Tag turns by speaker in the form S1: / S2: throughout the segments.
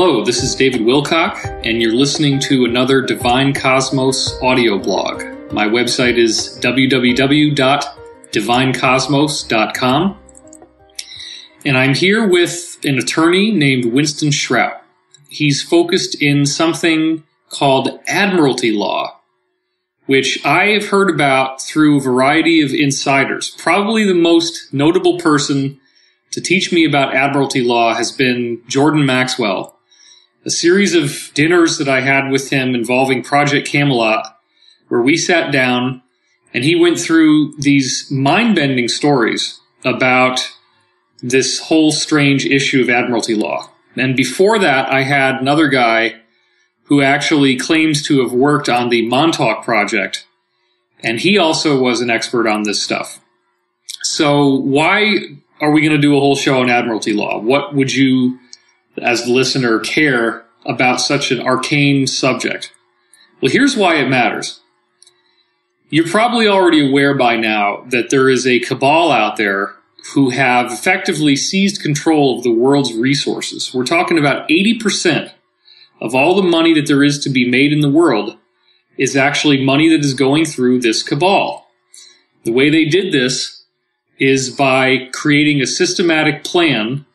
S1: Hello, this is David Wilcock, and you're listening to another Divine Cosmos audio blog. My website is www.divinecosmos.com, and I'm here with an attorney named Winston Shrout. He's focused in something called admiralty law, which I have heard about through a variety of insiders. Probably the most notable person to teach me about admiralty law has been Jordan Maxwell. A series of dinners that I had with him involving Project Camelot, where we sat down and he went through these mind-bending stories about this whole strange issue of admiralty law. And before that, I had another guy who actually claims to have worked on the Montauk Project, and he also was an expert on this stuff. So why are we going to do a whole show on admiralty law? What would you, as the listener, care about such an arcane subject? Well, here's why it matters. You're probably already aware by now that there is a cabal out there who have effectively seized control of the world's resources. We're talking about 80% of all the money that there is to be made in the world is actually money that is going through this cabal. The way they did this is by creating a systematic plan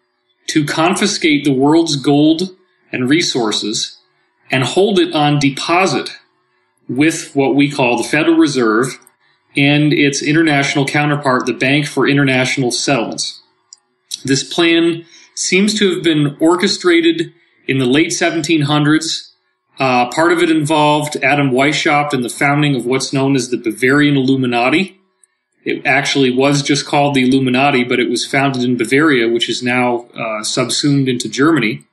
S1: to confiscate the world's gold and resources and hold it on deposit with what we call the Federal Reserve and its international counterpart, the Bank for International Settlements. This plan seems to have been orchestrated in the late 1700s. Part of it involved Adam Weishaupt and the founding of what's known as the Bavarian Illuminati. It actually was just called the Illuminati, but it was founded in Bavaria, which is now subsumed into Germany.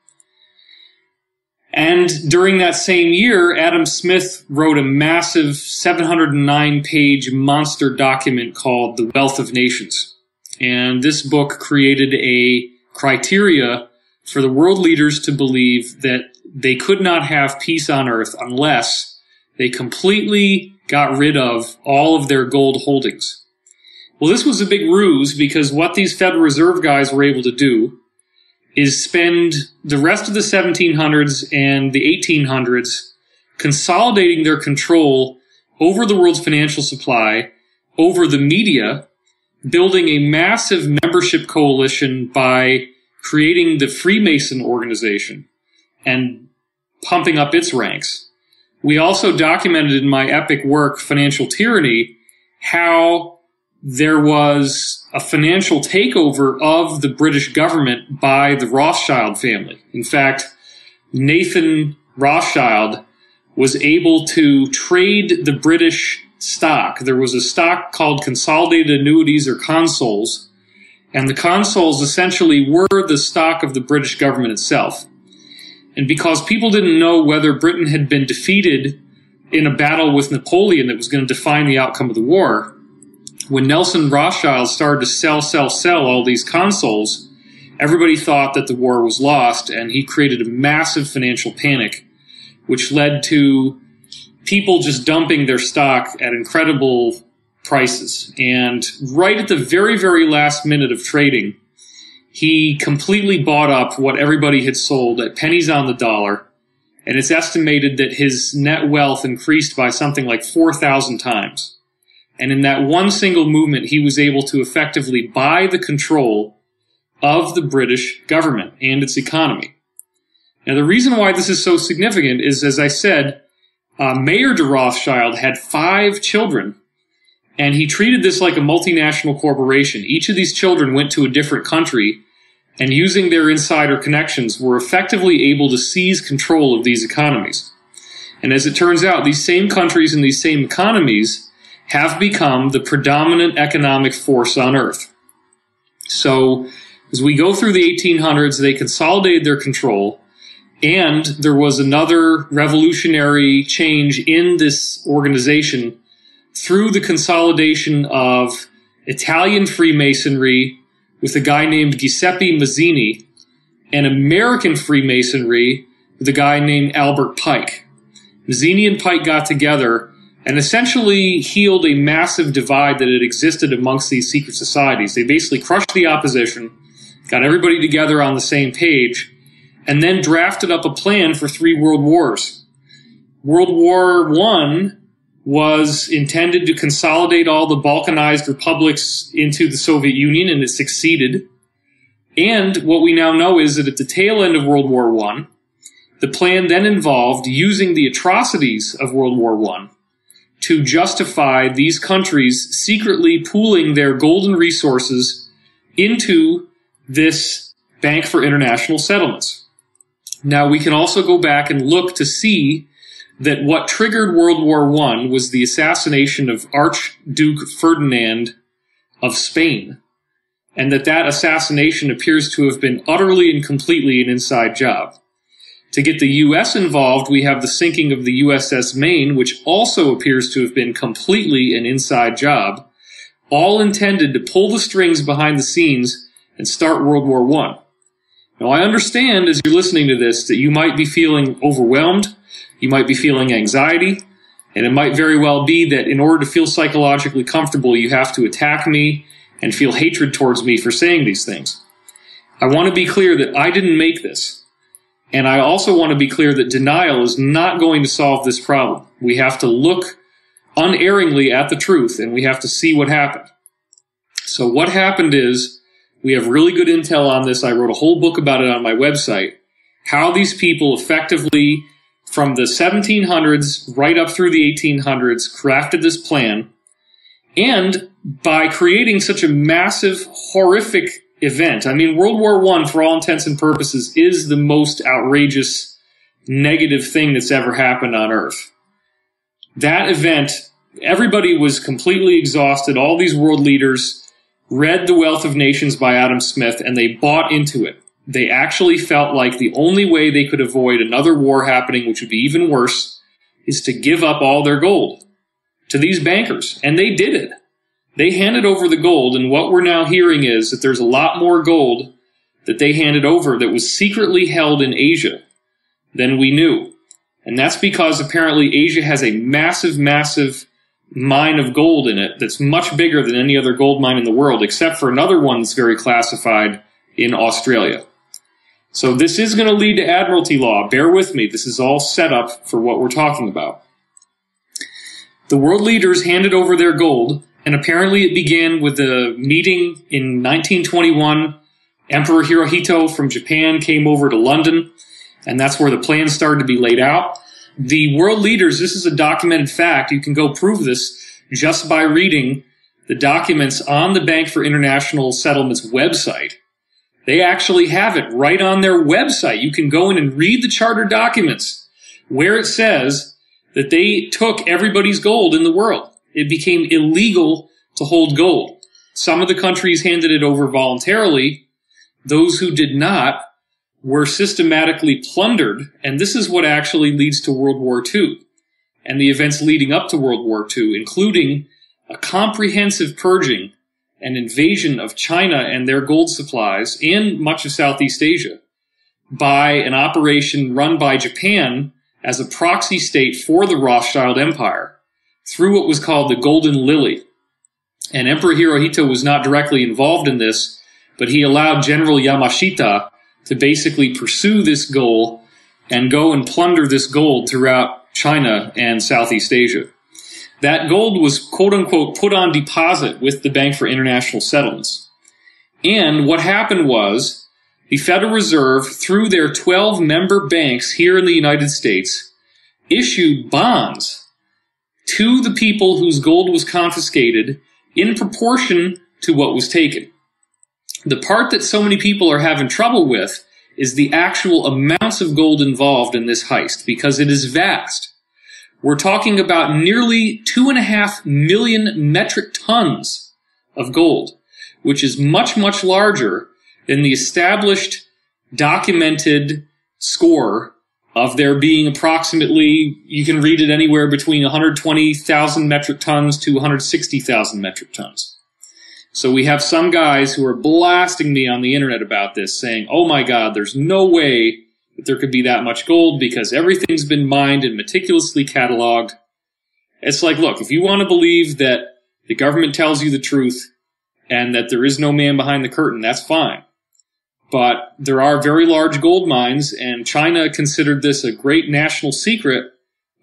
S1: And during that same year, Adam Smith wrote a massive 709-page monster document called The Wealth of Nations. And this book created a criteria for the world leaders to believe that they could not have peace on earth unless they completely got rid of all of their gold holdings. Well, this was a big ruse because what these Federal Reserve guys were able to do is spend the rest of the 1700s and the 1800s consolidating their control over the world's financial supply, over the media, building a massive membership coalition by creating the Freemason organization and pumping up its ranks. We also documented in my epic work, Financial Tyranny, how there was a financial takeover of the British government by the Rothschild family. In fact, Nathan Rothschild was able to trade the British stock. There was a stock called consolidated annuities or consols, and the consols essentially were the stock of the British government itself. And because people didn't know whether Britain had been defeated in a battle with Napoleon that was going to define the outcome of the war, when Nelson Rothschild started to sell all these consoles, everybody thought that the war was lost, and he created a massive financial panic, which led to people just dumping their stock at incredible prices. And right at the very, very last minute of trading, he completely bought up what everybody had sold at pennies on the dollar, and it's estimated that his net wealth increased by something like 4,000 times. And in that one single movement, he was able to effectively buy the control of the British government and its economy. Now, the reason why this is so significant is, as I said, Mayer de Rothschild had 5 children, and he treated this like a multinational corporation. Each of these children went to a different country, and using their insider connections, were effectively able to seize control of these economies. And as it turns out, these same countries and these same economies have become the predominant economic force on Earth. So, as we go through the 1800s, they consolidated their control, and there was another revolutionary change in this organization through the consolidation of Italian Freemasonry with a guy named Giuseppe Mazzini and American Freemasonry with a guy named Albert Pike. Mazzini and Pike got together and essentially healed a massive divide that had existed amongst these secret societies. They basically crushed the opposition, got everybody together on the same page, and then drafted up a plan for 3 world wars. World War I was intended to consolidate all the Balkanized republics into the Soviet Union, and it succeeded. And what we now know is that at the tail end of World War I, the plan then involved using the atrocities of World War I to justify these countries secretly pooling their golden resources into this Bank for International Settlements. Now, we can also go back and look to see that what triggered World War I was the assassination of Archduke Ferdinand of Spain, and that assassination appears to have been utterly and completely an inside job. To get the U.S. involved, we have the sinking of the USS Maine, which also appears to have been completely an inside job, all intended to pull the strings behind the scenes and start World War I. Now, I understand as you're listening to this that you might be feeling overwhelmed, you might be feeling anxiety, and it might very well be that in order to feel psychologically comfortable, you have to attack me and feel hatred towards me for saying these things. I want to be clear that I didn't make this. And I also want to be clear that denial is not going to solve this problem. We have to look unerringly at the truth, and we have to see what happened. So what happened is, we have really good intel on this. I wrote a whole book about it on my website, how these people effectively, from the 1700s right up through the 1800s, crafted this plan. And by creating such a massive, horrific event. I mean, World War I, for all intents and purposes, is the most outrageous, negative thing that's ever happened on Earth. That event, everybody was completely exhausted. All these world leaders read The Wealth of Nations by Adam Smith, and they bought into it. They actually felt like the only way they could avoid another war happening, which would be even worse, is to give up all their gold to these bankers. And they did it. They handed over the gold, and what we're now hearing is that there's a lot more gold that they handed over that was secretly held in Asia than we knew. And that's because apparently Asia has a massive, massive mine of gold in it that's much bigger than any other gold mine in the world, except for another one that's very classified in Australia. So this is going to lead to admiralty law. Bear with me. This is all set up for what we're talking about. The world leaders handed over their gold, and apparently it began with a meeting in 1921. Emperor Hirohito from Japan came over to London, and that's where the plan started to be laid out. The world leaders, this is a documented fact, you can go prove this just by reading the documents on the Bank for International Settlements website. They actually have it right on their website. You can go in and read the charter documents where it says that they took everybody's gold in the world. It became illegal to hold gold. Some of the countries handed it over voluntarily. Those who did not were systematically plundered, and this is what actually leads to World War II and the events leading up to World War II, including a comprehensive purging and invasion of China and their gold supplies and much of Southeast Asia by an operation run by Japan as a proxy state for the Rothschild Empire through what was called the Golden Lily. And Emperor Hirohito was not directly involved in this, but he allowed General Yamashita to basically pursue this goal and go and plunder this gold throughout China and Southeast Asia. That gold was, quote-unquote, put on deposit with the Bank for International Settlements. And what happened was the Federal Reserve, through their 12-member banks here in the United States, issued bonds to the people whose gold was confiscated in proportion to what was taken. The part that so many people are having trouble with is the actual amounts of gold involved in this heist, because it is vast. We're talking about nearly 2.5 million metric tons of gold, which is much, much larger than the established, documented score of there being approximately, you can read it anywhere between 120,000 metric tons to 160,000 metric tons. So we have some guys who are blasting me on the internet about this, saying, oh my God, there's no way that there could be that much gold because everything's been mined and meticulously cataloged. It's like, look, if you want to believe that the government tells you the truth and that there is no man behind the curtain, that's fine. But there are very large gold mines, and China considered this a great national secret,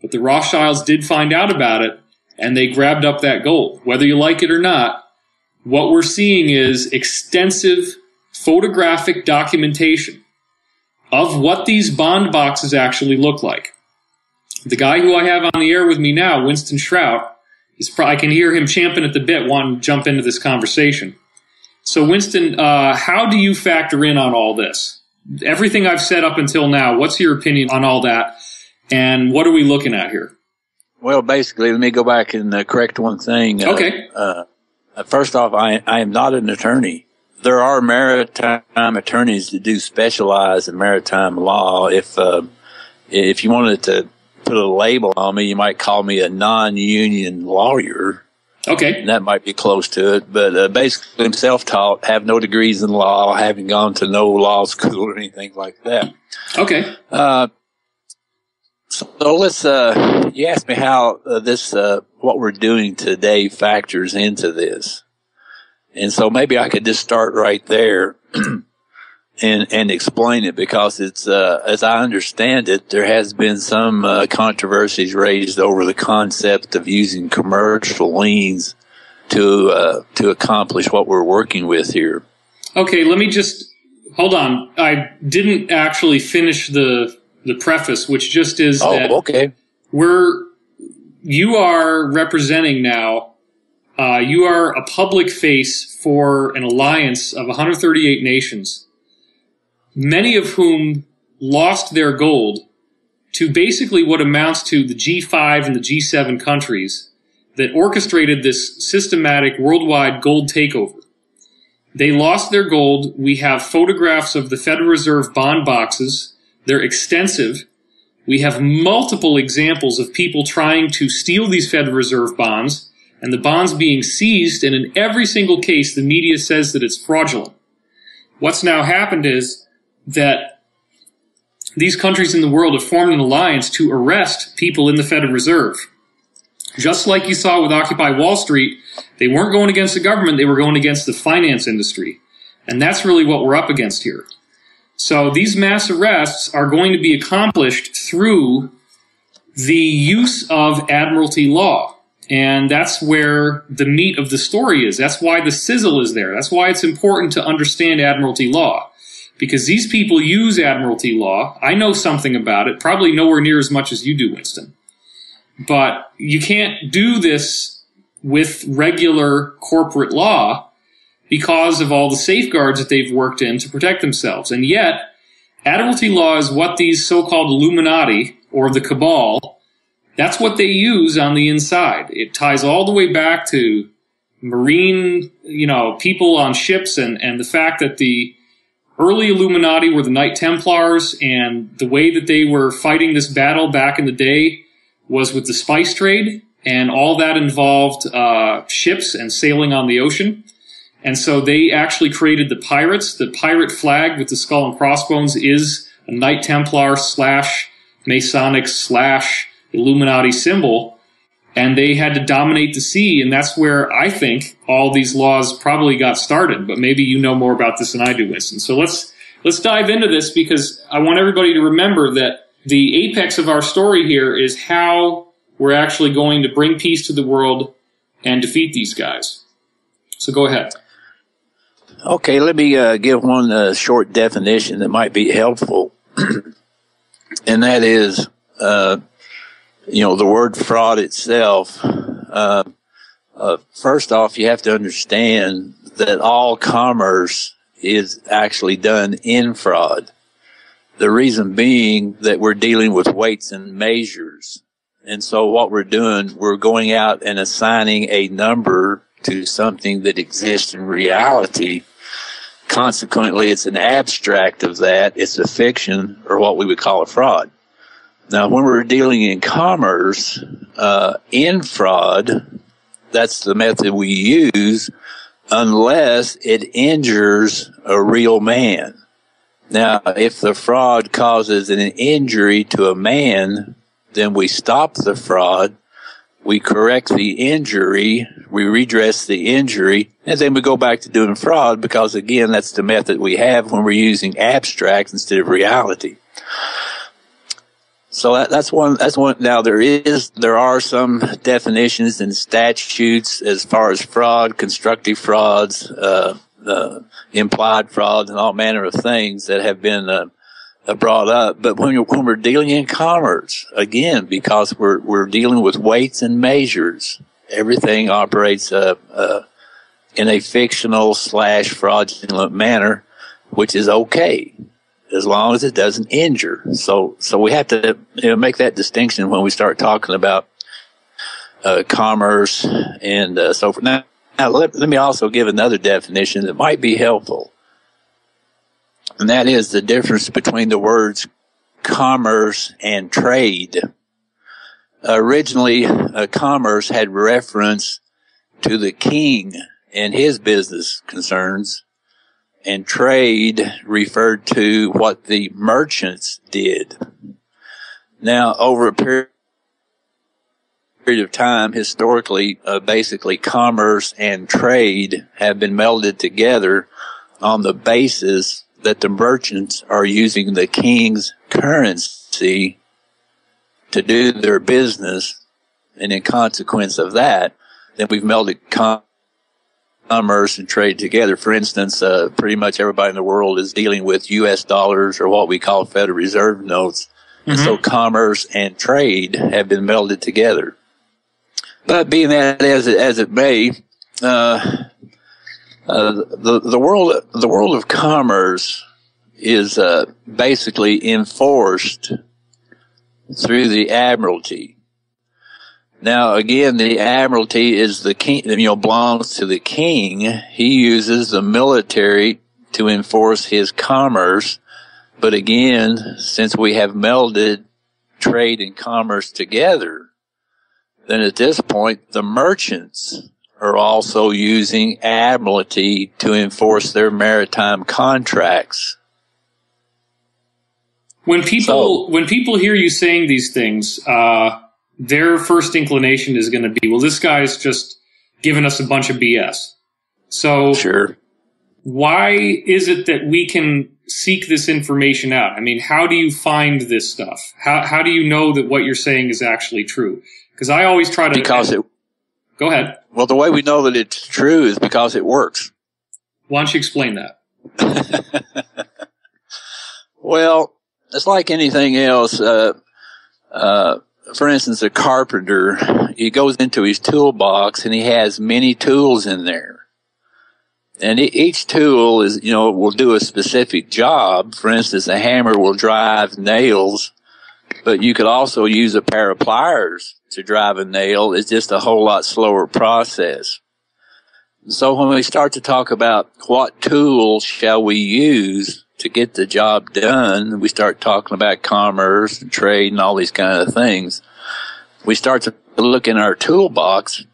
S1: but the Rothschilds did find out about it, and they grabbed up that gold. Whether you like it or not, what we're seeing is extensive photographic documentation of what these bond boxes actually look like. The guy who I have on the air with me now, Winston Shrout, I can hear him champing at the bit wanting to jump into this conversation. So, Winston, how do you factor in on all this? Everything I've said up until now, what's your opinion on all that, and what are we looking at here?
S2: Well, basically, let me go back and correct one thing.
S1: Okay.
S2: First off, I am not an attorney. There are maritime attorneys that do specialize in maritime law. If you wanted to put a label on me, you might call me a non-union lawyer.
S1: Okay.
S2: And that might be close to it. But basically, I'm self-taught, have no degrees in law, haven't gone to no law school or anything like that.
S1: Okay.
S2: So let's, you asked me how this, what we're doing today factors into this. And so maybe I could just start right there and explain it, because it's, as I understand it, there has been some controversies raised over the concept of using commercial liens to accomplish what we're working with here. Okay,
S1: let me just hold on. I didn't actually finish the preface, which just is that
S2: okay.
S1: You are representing now. You are a public face for an alliance of 138 nations, many of whom lost their gold to basically what amounts to the G5 and the G7 countries that orchestrated this systematic worldwide gold takeover. They lost their gold. We have photographs of the Federal Reserve bond boxes. They're extensive. We have multiple examples of people trying to steal these Federal Reserve bonds, and the bonds being seized, and in every single case, the media says that it's fraudulent. What's now happened is that these countries in the world have formed an alliance to arrest people in the Federal Reserve. Just like you saw with Occupy Wall Street, they weren't going against the government, they were going against the finance industry. And that's really what we're up against here. So these mass arrests are going to be accomplished through the use of admiralty law. And that's where the meat of the story is. That's why the sizzle is there. That's why it's important to understand admiralty law. Because these people use admiralty law. I know something about it, probably nowhere near as much as you do, Winston. But you can't do this with regular corporate law because of all the safeguards that they've worked in to protect themselves. And yet, admiralty law is what these so-called Illuminati, or the cabal, that's what they use on the inside. It ties all the way back to marine, people on ships, and the fact that the early Illuminati were the Knight Templars, and the way that they were fighting this battle back in the day was with the spice trade, and all that involved ships and sailing on the ocean. And so they actually created the pirates. The pirate flag with the skull and crossbones is a Knight Templar / Masonic / Illuminati symbol, and they had to dominate the sea, and that's where I think all these laws probably got started. But maybe you know more about this than I do, Winston. So let's dive into this, because I want everybody to remember that the apex of our story here is how we're actually going to bring peace to the world and defeat these guys. So go ahead.
S2: Okay, let me give one short definition that might be helpful, and that is, the word fraud itself. First off, you have to understand that all commerce is actually done in fraud. The reason being that we're dealing with weights and measures. And so what we're doing, we're going out and assigning a number to something that exists in reality. Consequently, it's an abstract of that. It's a fiction, or what we would call a fraud. Now, when we're dealing in commerce, in fraud, that's the method we use unless it injures a real man. Now, if the fraud causes an injury to a man, then we stop the fraud. we correct the injury, we redress the injury, and then we go back to doing fraud because, again, that's the method we have when we're using abstract instead of reality. So that's one. Now there are some definitions and statutes as far as fraud, constructive frauds, implied frauds, and all manner of things that have been brought up. But when we're dealing in commerce, again, because we're dealing with weights and measures, everything operates in a fictional / fraudulent manner, which is okay, as long as it doesn't injure. So we have to make that distinction when we start talking about commerce and so forth. Now let me also give another definition that might be helpful, and that is the difference between the words commerce and trade. Originally, commerce had reference to the king and his business concerns, and trade referred to what the merchants did. Now, over a period of time, historically, basically commerce and trade have been melded together on the basis that the merchants are using the king's currency to do their business, and in consequence of that, then we've melded commerce and trade together. For instance, pretty much everybody in the world is dealing with U.S. dollars or what we call Federal Reserve notes. Mm-hmm. And so commerce and trade have been melded together. But being that as it may, the world of commerce is basically enforced through the Admiralty. Now, again, the Admiralty is the king, belongs to the king. He uses the military to enforce his commerce. But again, since we have melded trade and commerce together, then at this point, the merchants are also using Admiralty to enforce their maritime contracts.
S1: When people hear you saying these things, their first inclination is going to be, well, this guy's just giving us a bunch of BS. So
S2: sure.
S1: Why is it that we can seek this information out? I mean, how do you find this stuff? How do you know that what you're saying is actually true? Because I always try to... Go ahead.
S2: Well, the way we know that it's true is because it works.
S1: Why don't you explain that?
S2: Well, it's like anything else. For instance, a carpenter, he goes into his toolbox and he has many tools in there. And each tool is, will do a specific job. For instance, a hammer will drive nails, but you could also use a pair of pliers to drive a nail. It's just a whole lot slower process. So when we start to talk about what tools shall we use to get the job done, we start talking about commerce and trade and all these kind of things. We start to look in our toolbox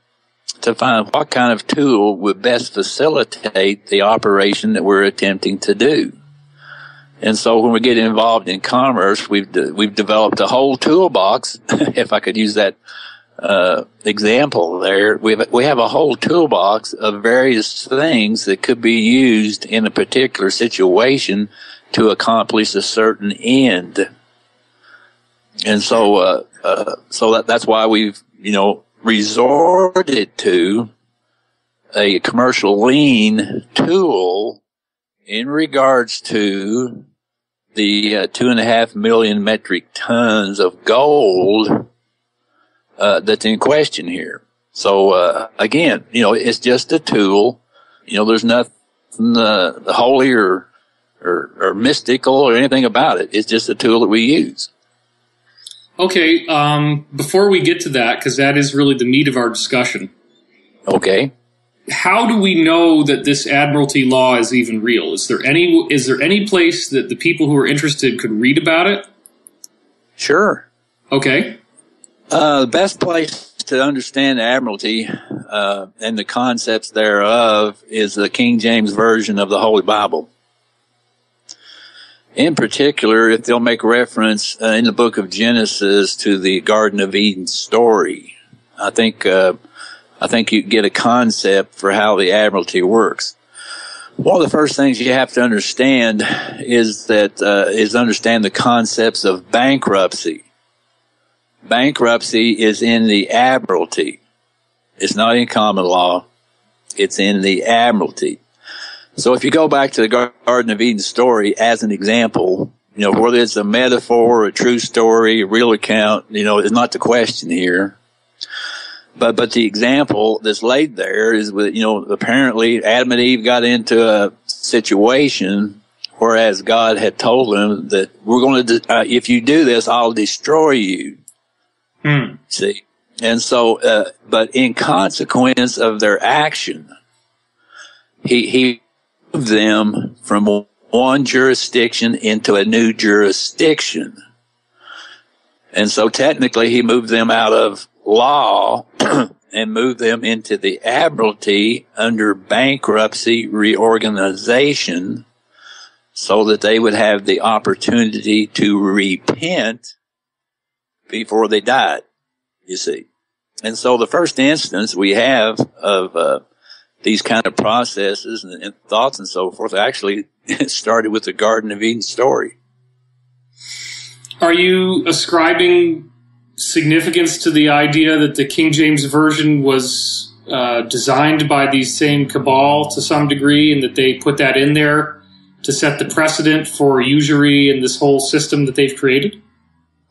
S2: to find what kind of tool would best facilitate the operation that we're attempting to do. And so when we get involved in commerce, we've developed a whole toolbox, if I could use that example there. We have a whole toolbox of various things that could be used in a particular situation to accomplish a certain end. And so that's why we've, resorted to a commercial lien tool in regards to the 2.5 million metric tons of gold that's in question here. So again, it's just a tool. There's nothing holy or mystical or anything about it. It's just a tool that we use.
S1: Okay, before we get to that, because that is really the meat of our discussion.
S2: Okay.
S1: How do we know that this Admiralty law is even real? Is there any place that the people who are interested could read about it?
S2: Sure.
S1: Okay.
S2: The best place to understand Admiralty and the concepts thereof is the King James Version of the Holy Bible. In particular, if they'll make reference in the book of Genesis to the Garden of Eden story, I think you get a concept for how the admiralty works. One of the first things you have to understand is understand the concepts of bankruptcy. Bankruptcy is in the admiralty. It's not in common law. It's in the admiralty. So if you go back to the Garden of Eden story as an example, whether it's a metaphor, a true story, a real account, is not the question here. But the example that's laid there is with, apparently Adam and Eve got into a situation whereas God had told them that we're going to, if you do this, I'll destroy you. See? And so, but in consequence of their action, he moved them from one jurisdiction into a new jurisdiction. And so technically he moved them out of law and moved them into the admiralty under bankruptcy reorganization so that they would have the opportunity to repent before they died, you see. And so the first instance we have of these kind of processes and thoughts and so forth actually started with the Garden of Eden story.
S1: Are you ascribing significance to the idea that the King James Version was designed by these same cabal to some degree, and that they put that in there to set the precedent for usury and this whole system that they've created?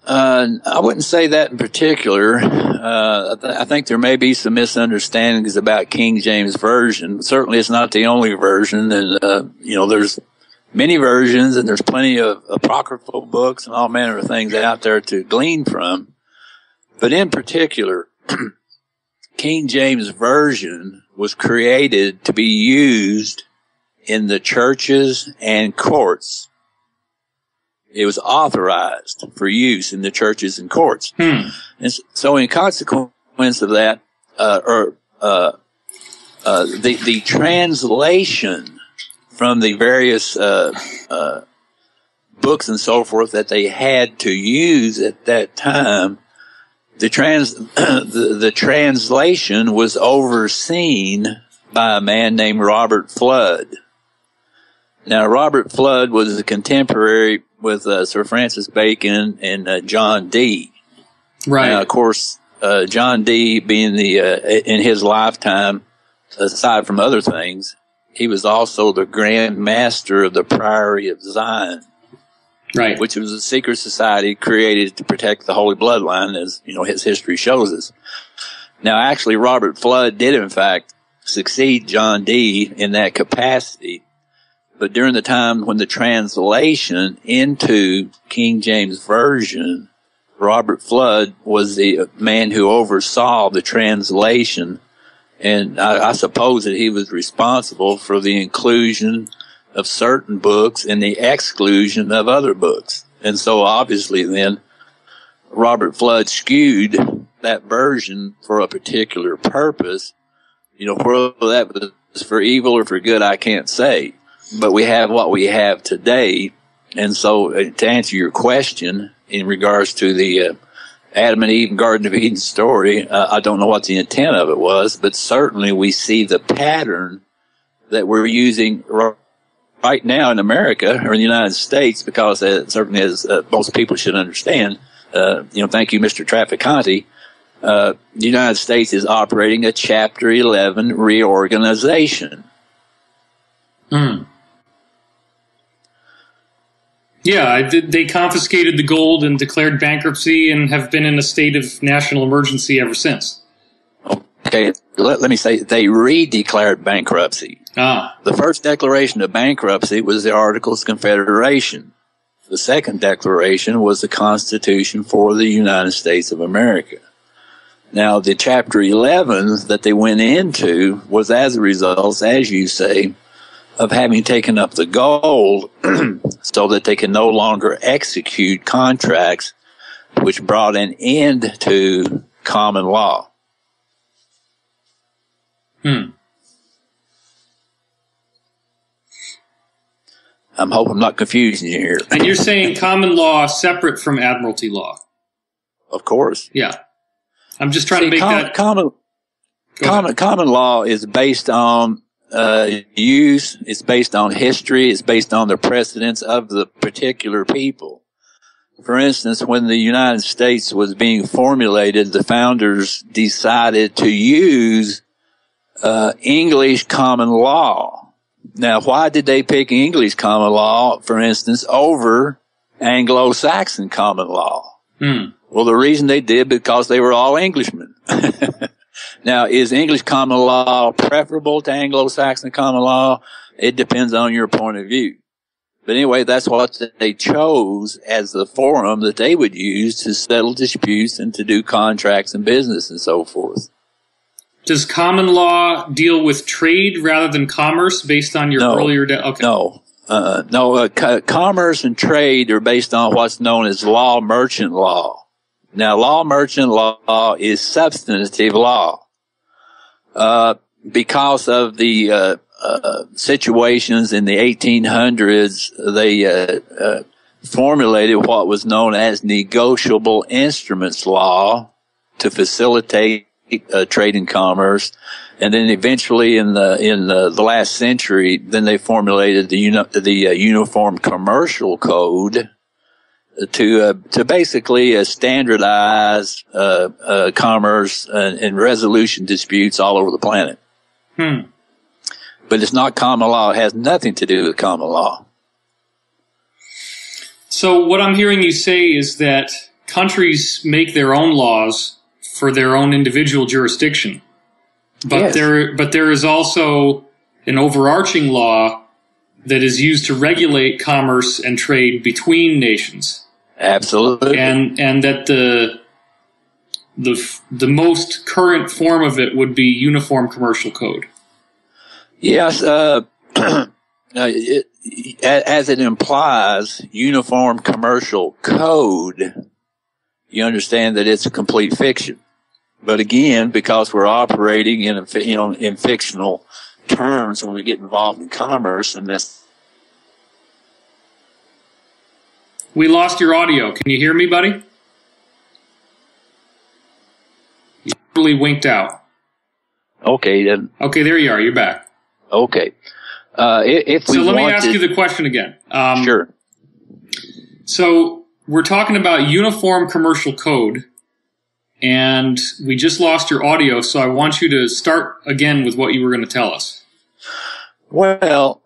S2: I wouldn't say that in particular. I think there may be some misunderstandings about King James Version. Certainly it's not the only version, and there's many versions, and there's plenty of apocryphal books and all manner of things out there to glean from. But in particular, King James Version was created to be used in the churches and courts. It was authorized for use in the churches and courts. And so in consequence of that, the translation from the various books and so forth that they had to use at that time, the translation was overseen by a man named Robert Flood. Now, Robert Flood was a contemporary with Sir Francis Bacon and John Dee. Right. Now, of course, John Dee being in his lifetime, aside from other things, he was also the Grand Master of the Priory of Zion. Right. Which was a secret society created to protect the Holy Bloodline, as, his history shows us. Now, actually, Robert Flood did, in fact, succeed John Dee in that capacity. But during the time when the translation into King James Version, Robert Flood was the man who oversaw the translation. And I suppose that he was responsible for the inclusion of certain books and the exclusion of other books. And so obviously then Robert Flood skewed that version for a particular purpose. Whether that was for evil or for good, I can't say. But we have what we have today. And so to answer your question in regards to the Adam and Eve and Garden of Eden story, I don't know what the intent of it was, but certainly we see the pattern that we're using right now in America or in the United States, because certainly as most people should understand, thank you, Mr. Trafficante, the United States is operating a Chapter 11 reorganization.
S1: Yeah, they confiscated the gold and declared bankruptcy and have been in a state of national emergency ever since.
S2: Okay, let me say they re-declared bankruptcy. The first declaration of bankruptcy was the Articles of Confederation. The second declaration was the Constitution for the United States of America. Now, the Chapter 11 that they went into was as a result, as you say, of having taken up the gold so that they can no longer execute contracts, which brought an end to common law. I'm hoping I'm not confusing you here.
S1: And you're saying common law separate from admiralty law?
S2: Of course.
S1: Yeah. I'm just trying to make that
S2: common law is based on use. It's based on history. It's based on the precedents of the particular people. For instance, when the United States was being formulated, the founders decided to use English common law. Now, why did they pick English common law, for instance, over Anglo-Saxon common law? Well, the reason they did, because they were all Englishmen. Now, is English common law preferable to Anglo-Saxon common law? It depends on your point of view. But anyway, that's what they chose as the forum that they would use to settle disputes and to do contracts and business and so forth.
S1: Does common law deal with trade rather than commerce based on your earlier... Okay.
S2: No. Commerce and trade are based on what's known as law merchant law. Now, law merchant law is substantive law. Because of the situations in the 1800s, they formulated what was known as negotiable instruments law to facilitate trade and commerce, and then eventually in the last century, then they formulated the Uniform Commercial Code to basically standardize commerce and resolution disputes all over the planet. But it's not common law. It has nothing to do with common law.
S1: So what I'm hearing you say is that countries make their own laws for their own individual jurisdiction. But yes. there is also an overarching law that is used to regulate commerce and trade between nations.
S2: Absolutely.
S1: And that the most current form of it would be Uniform Commercial Code. Yes,
S2: as it implies, Uniform Commercial Code, you understand that it's a complete fiction. But again, because we're operating in fictional terms when we get involved in commerce, and this.
S1: We lost your audio. Can you hear me, buddy? You really winked out.
S2: Okay, then.
S1: Okay, there you are. You're back.
S2: Okay.
S1: Let me ask you the question again.
S2: Sure.
S1: So we're talking about Uniform Commercial Code, and we just lost your audio, so I want you to start again with what you were going to tell us.
S2: Well,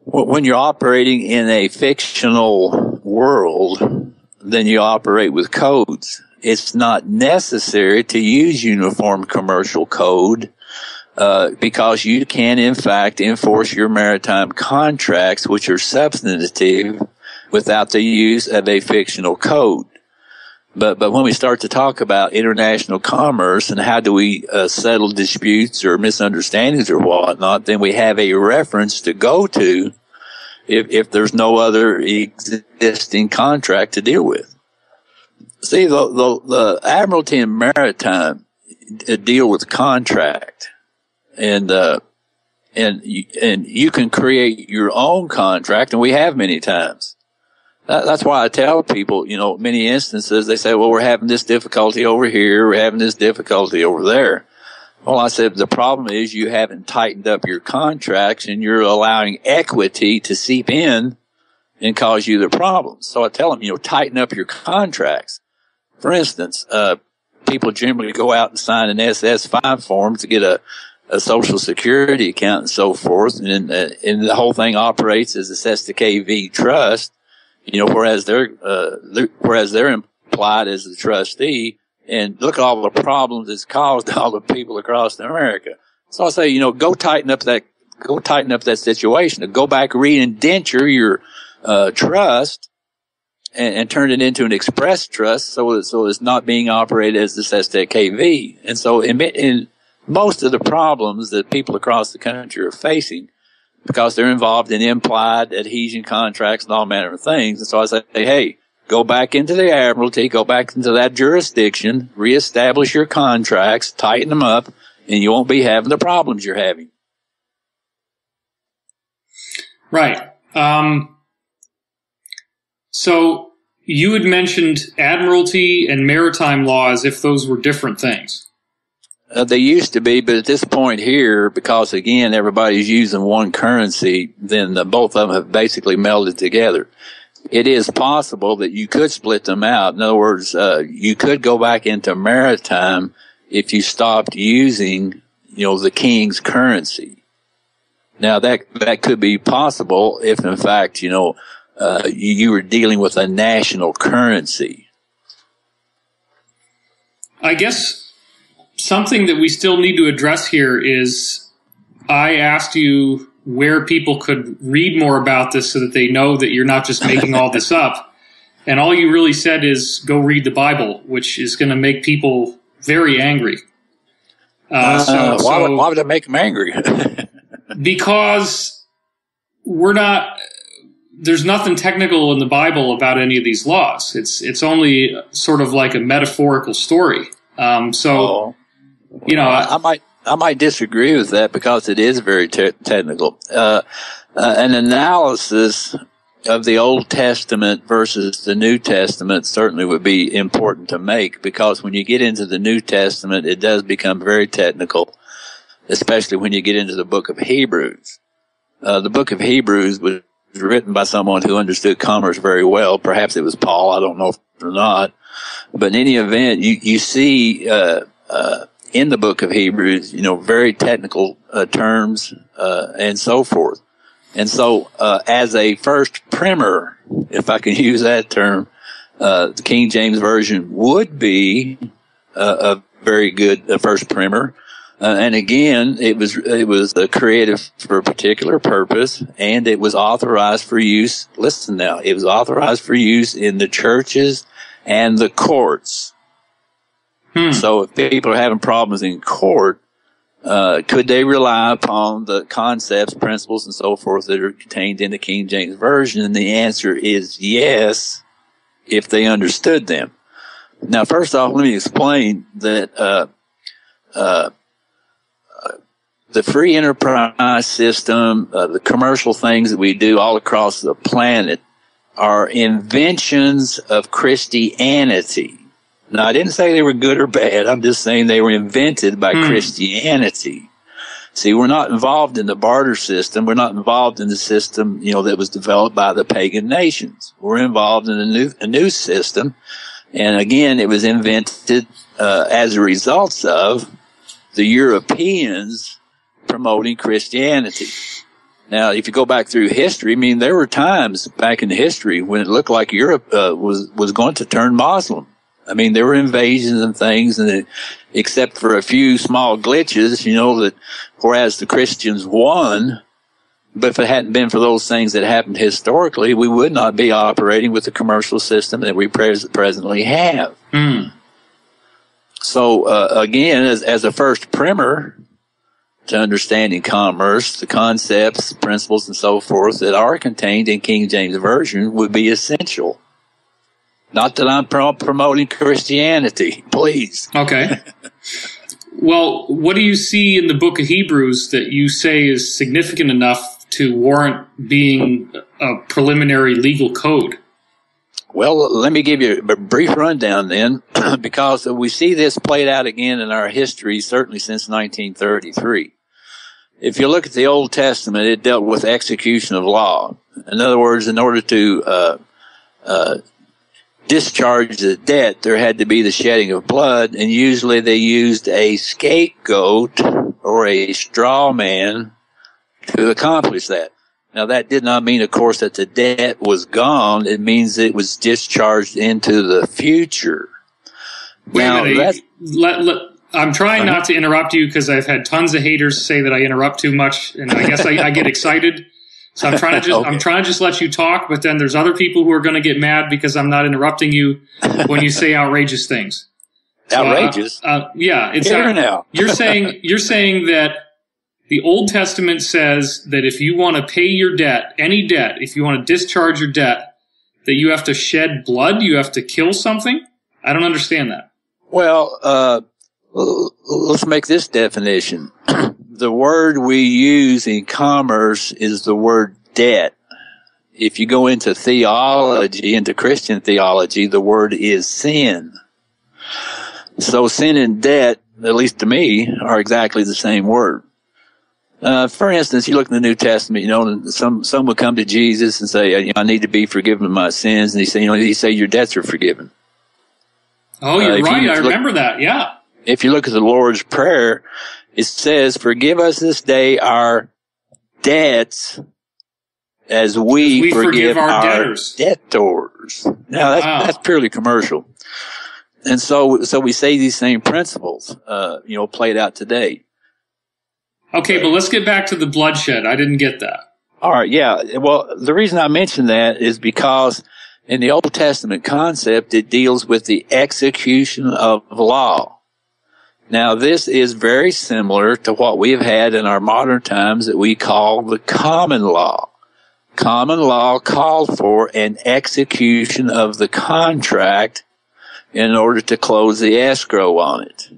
S2: when you're operating in a fictional world, then you operate with codes. It's not necessary to use Uniform Commercial Code because you can, in fact, enforce your maritime contracts, which are substantive, without the use of a fictional code. But when we start to talk about international commerce and how do we settle disputes or misunderstandings or whatnot, then we have a reference to go to if there's no other existing contract to deal with. See, the Admiralty and Maritime deal with contract, and you can create your own contract, and we have many times. That's why I tell people, many instances, they say, well, we're having this difficulty over here, we're having this difficulty over there. Well, I said, the problem is you haven't tightened up your contracts and you're allowing equity to seep in and cause you the problems. So I tell them, tighten up your contracts. For instance, people generally go out and sign an SS5 form to get a social security account and so forth. And the whole thing operates as a SSKV trust. Whereas they're implied as the trustee, and look at all the problems it's caused all the people across America. So I say, go tighten up that situation. Go back, re-indenture your trust, and turn it into an express trust, so it's not being operated as this SSKV. And so, in most of the problems that people across the country are facing, because they're involved in implied adhesion contracts and all manner of things. And so I say, hey, go back into the Admiralty, go back into that jurisdiction, reestablish your contracts, tighten them up, and you won't be having the problems you're having.
S1: Right. So you had mentioned admiralty and maritime law as if those were different things.
S2: They used to be, but at this point here, because again, everybody's using one currency, then both of them have basically melded together. It is possible that you could split them out. In other words, you could go back into maritime if you stopped using, the king's currency. Now that could be possible if in fact, you were dealing with a national currency.
S1: I guess something that we still need to address here is I asked you where people could read more about this so that they know that you're not just making all this up. And all you really said is go read the Bible, which is going to make people very angry.
S2: Why would that make them angry?
S1: Because there's nothing technical in the Bible about any of these laws. It's only sort of like a metaphorical story.
S2: I might disagree with that because it is very technical. An analysis of the Old Testament versus the New Testament certainly would be important to make, because when you get into the New Testament, it does become very technical, especially when you get into the book of Hebrews. The book of Hebrews was written by someone who understood commerce very well. Perhaps it was Paul. I don't know or not. But in any event, you see in the book of Hebrews, very technical terms and so forth. And so, as a first primer, if I can use that term, the King James Version would be a very good first primer. And again, it was created for a particular purpose, and it was authorized for use. Listen now, it was authorized for use in the churches and the courts. So if people are having problems in court, could they rely upon the concepts, principles, and so forth that are contained in the King James Version? And the answer is yes, if they understood them. Now, first off, let me explain that the free enterprise system, the commercial things that we do all across the planet are inventions of Christianity. Now, I didn't say they were good or bad. I'm just saying they were invented by Christianity. See, we're not involved in the barter system. We're not involved in the system, that was developed by the pagan nations. We're involved in a new system. And again, it was invented as a result of the Europeans promoting Christianity. Now, if you go back through history, there were times back in history when it looked like Europe was going to turn Muslim. There were invasions and things, and except for a few small glitches, that whereas the Christians won, but if it hadn't been for those things that happened historically, we would not be operating with the commercial system that we presently have. So, again, as a first primer to understanding commerce, the concepts, principles, and so forth that are contained in King James Version would be essential. Not that I'm promoting Christianity, please.
S1: Okay. Well, what do you see in the book of Hebrews that you say is significant enough to warrant being a preliminary legal code?
S2: Well, let me give you a brief rundown then, because we see this played out again in our history, certainly since 1933. If you look at the Old Testament, it dealt with execution of law. In other words, in order to discharge the debt, there had to be the shedding of blood, and usually they used a scapegoat or a straw man to accomplish that. Now, that did not mean, of course, that the debt was gone. It means it was discharged into the future.
S1: I'm trying not to interrupt you because I've had tons of haters say that I interrupt too much, and I guess I get excited. So I'm trying to just let you talk, but then there's other people who are going to get mad because I'm not interrupting you when you say outrageous things.
S2: Outrageous?
S1: Yeah, it's
S2: now.
S1: You're saying that the Old Testament says that if you want to pay your debt, any debt, if you want to discharge your debt, that you have to shed blood, you have to kill something? I don't understand that.
S2: Well, let's make this definition. The word we use in commerce is the word debt. if you go into theology, into Christian theology, the word is sin. So sin and debt, at least to me, are exactly the same word. For instance, you look in the New Testament, some would come to Jesus and say, I need to be forgiven of my sins. And he say, your debts are forgiven.
S1: Oh, you're right. I remember that. Yeah.
S2: If you look at the Lord's Prayer, it says, forgive us this day our debts as we forgive our debtors. Now, that's purely commercial. And so we say these same principles, played out today.
S1: Okay, but let's get back to the bloodshed. I didn't get that.
S2: All right, yeah. Well, the reason I mentioned that is because in the Old Testament concept, it deals with the execution of law. Now, this is very similar to what we have had in our modern times that we call the common law. Common law called for an execution of the contract in order to close the escrow on it.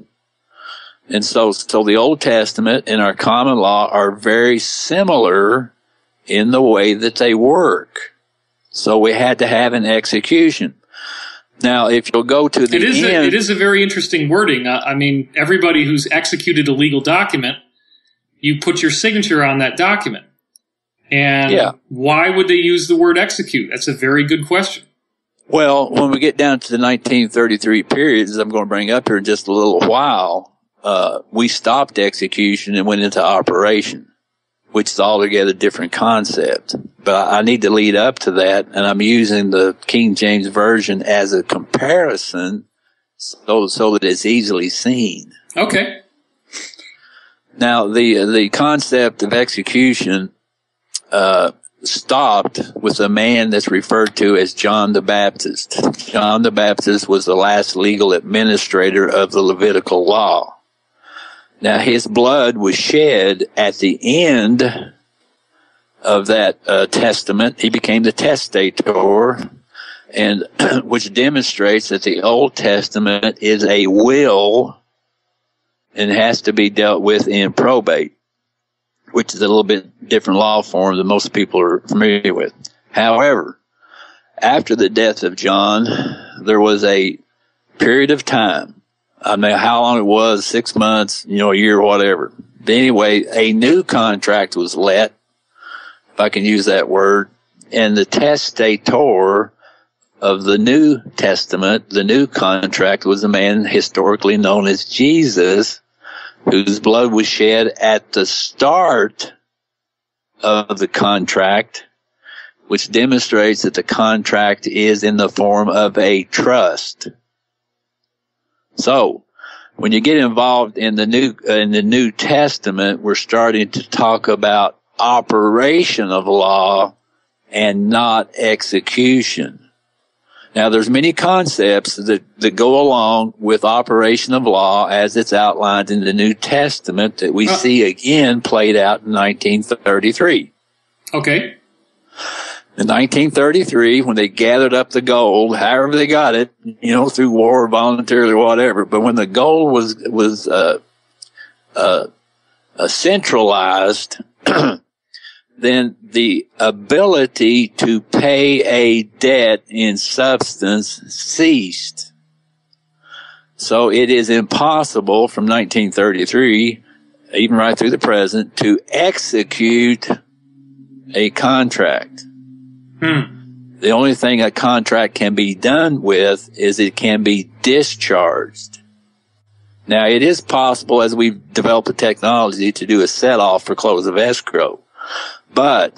S2: And so the Old Testament and our common law are very similar in the way that they work. So we had to have an execution. Now, if you'll go to the end...
S1: It is a very interesting wording. I mean, everybody who's executed a legal document, you put your signature on that document. And why would they use the word execute? That's a very good question.
S2: Well, when we get down to the 1933 period, as I'm going to bring up here in just a little while, we stopped execution and went into operation, which is altogether different concept. But I need to lead up to that, and I'm using the King James Version as a comparison so that it's easily seen.
S1: Okay.
S2: Now, the concept of execution stopped with a man that's referred to as John the Baptist. John the Baptist was the last legal administrator of the Levitical law. Now, his blood was shed at the end of that testament. He became the testator, and which demonstrates that the Old Testament is a will and has to be dealt with in probate, which is a little bit different law form than most people are familiar with. However, after the death of John, there was a period of time. I don't know how long it was, 6 months, a year, whatever. But anyway, a new contract was let, if I can use that word, and the testator of the New Testament, the new contract, was a man historically known as Jesus, whose blood was shed at the start of the contract, which demonstrates that the contract is in the form of a trust. So, when you get involved in the New Testament, we're starting to talk about operation of law and not execution. Now, there's many concepts that go along with operation of law as it's outlined in the New Testament that we see again played out in 1933.
S1: Okay.
S2: In 1933, when they gathered up the gold, however they got it, through war, voluntarily, whatever, but when the gold was centralized, then the ability to pay a debt in substance ceased. So it is impossible from 1933, even right through the present, to execute a contract. The only thing a contract can be done with is it can be discharged. Now, it is possible, as we've developed the technology, to do a set-off for close of escrow. But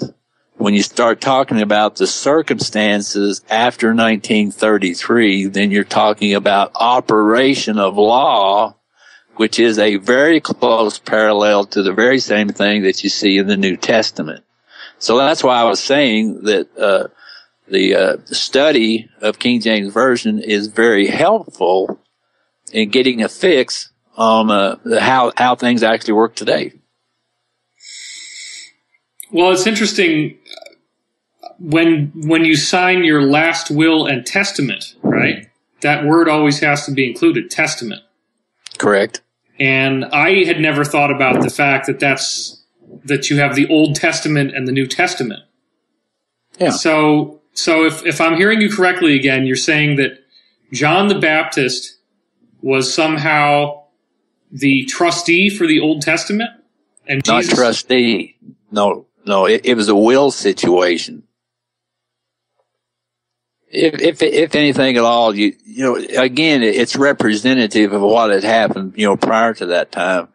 S2: when you start talking about the circumstances after 1933, then you're talking about operation of law, which is a very close parallel to the very same thing that you see in the New Testament. So that's why I was saying that the study of King James Version is very helpful in getting a fix on how things actually work today.
S1: Well, it's interesting when you sign your last will and testament, right? That word always has to be included, testament.
S2: Correct.
S1: And I had never thought about the fact that you have the Old Testament and the New Testament.
S2: Yeah.
S1: So if I'm hearing you correctly again, you're saying that John the Baptist was somehow the trustee for the Old Testament? And
S2: Not
S1: Jesus...
S2: trustee. No, it was a will situation. If anything at all, you know, again, it's representative of what had happened, you know, prior to that time.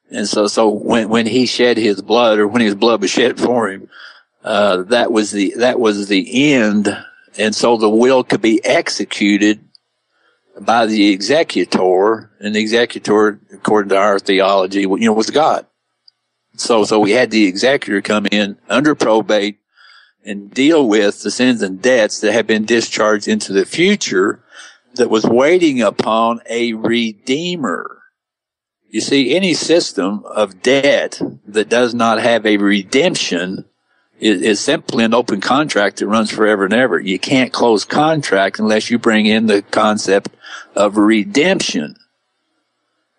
S2: And so when he shed his blood, or when his blood was shed for him, that was the end. And so the will could be executed by the executor, and the executor, according to our theology, you know, was God. So we had the executor come in under probate and deal with the sins and debts that had been discharged into the future, that was waiting upon a redeemer. You see, any system of debt that does not have a redemption is simply an open contract that runs forever and ever. You can't close contract unless you bring in the concept of redemption.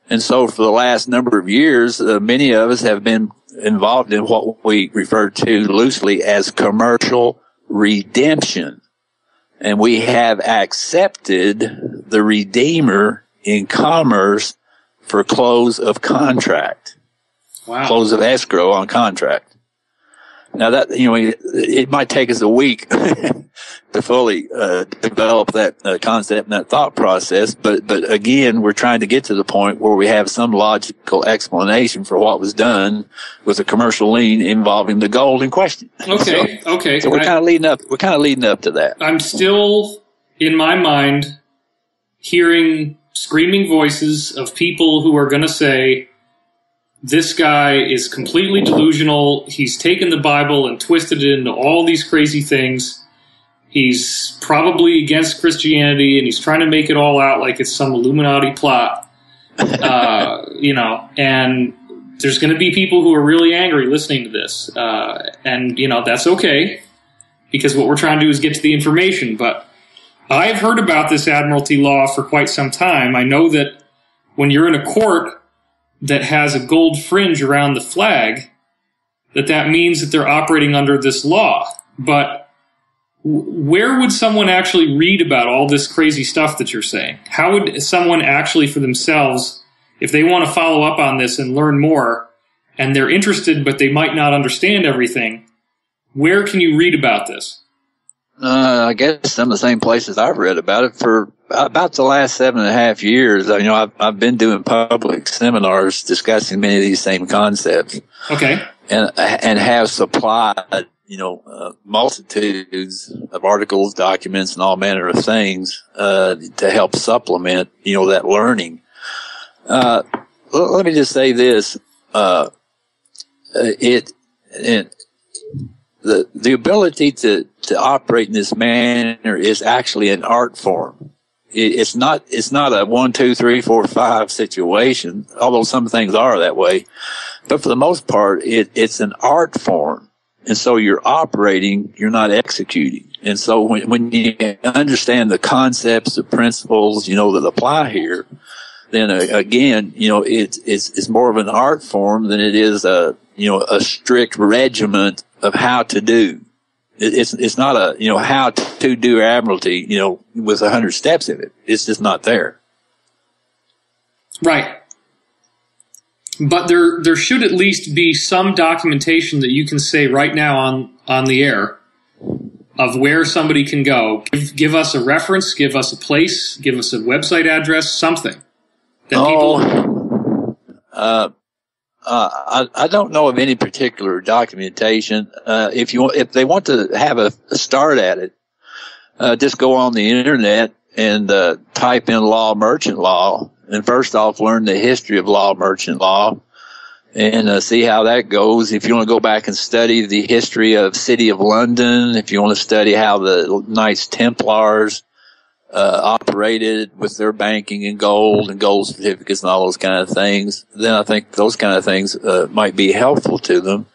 S2: And so for the last number of years, many of us have been involved in what we refer to loosely as commercial redemption. And we have accepted the Redeemer in commerce for close of contract.
S1: Wow.
S2: Close of escrow on contract. Now that, you know, it might take us a week to fully develop that concept and that thought process, but again, we're trying to get to the point where we have some logical explanation for what was done with a commercial lien involving the gold in question.
S1: Okay.
S2: So we're kind of leading up. We're kind of leading up to that.
S1: I'm still, in my mind, hearing screaming voices of people who are going to say, this guy is completely delusional. He's taken the Bible and twisted it into all these crazy things. He's probably against Christianity, and he's trying to make it all out like it's some Illuminati plot. You know, and there's going to be people who are really angry listening to this. And, you know, that's okay, because what we're trying to do is get to the information. But I've heard about this admiralty law for quite some time. I know that when you're in a court that has a gold fringe around the flag, that means that they're operating under this law. But where would someone actually read about all this crazy stuff that you're saying? How would someone actually for themselves, if they want to follow up on this and learn more, and they're interested but they might not understand everything, where can you read about this?
S2: I guess some of the same places I've read about it for about the last 7.5 years. You know, I've been doing public seminars discussing many of these same concepts.
S1: Okay.
S2: And have supplied, you know, multitudes of articles, documents, and all manner of things, to help supplement, you know, that learning. Let me just say this, the ability to operate in this manner is actually an art form. It's not a 1, 2, 3, 4, 5 situation, although some things are that way. But for the most part, it's an art form. And so you're operating, you're not executing. And so when you understand the concepts, the principles, you know, that apply here, then again, you know, it's more of an art form than it is a strict regiment of how to do. It's not a, you know, how to do admiralty, you know, with 100 steps in it. It's just not there.
S1: Right. But there should at least be some documentation that you can say right now on the air of where somebody can go. Give us a reference, give us a place, give us a website address, something.
S2: I don't know of any particular documentation. If they want to have a start at it, just go on the internet and type in law, merchant law, and first off learn the history of law, merchant law, and see how that goes. If you want to go back and study the history of City of London, if you want to study how the Knights Templars operated with their banking and gold certificates and all those kind of things, then I think those kind of things might be helpful to them.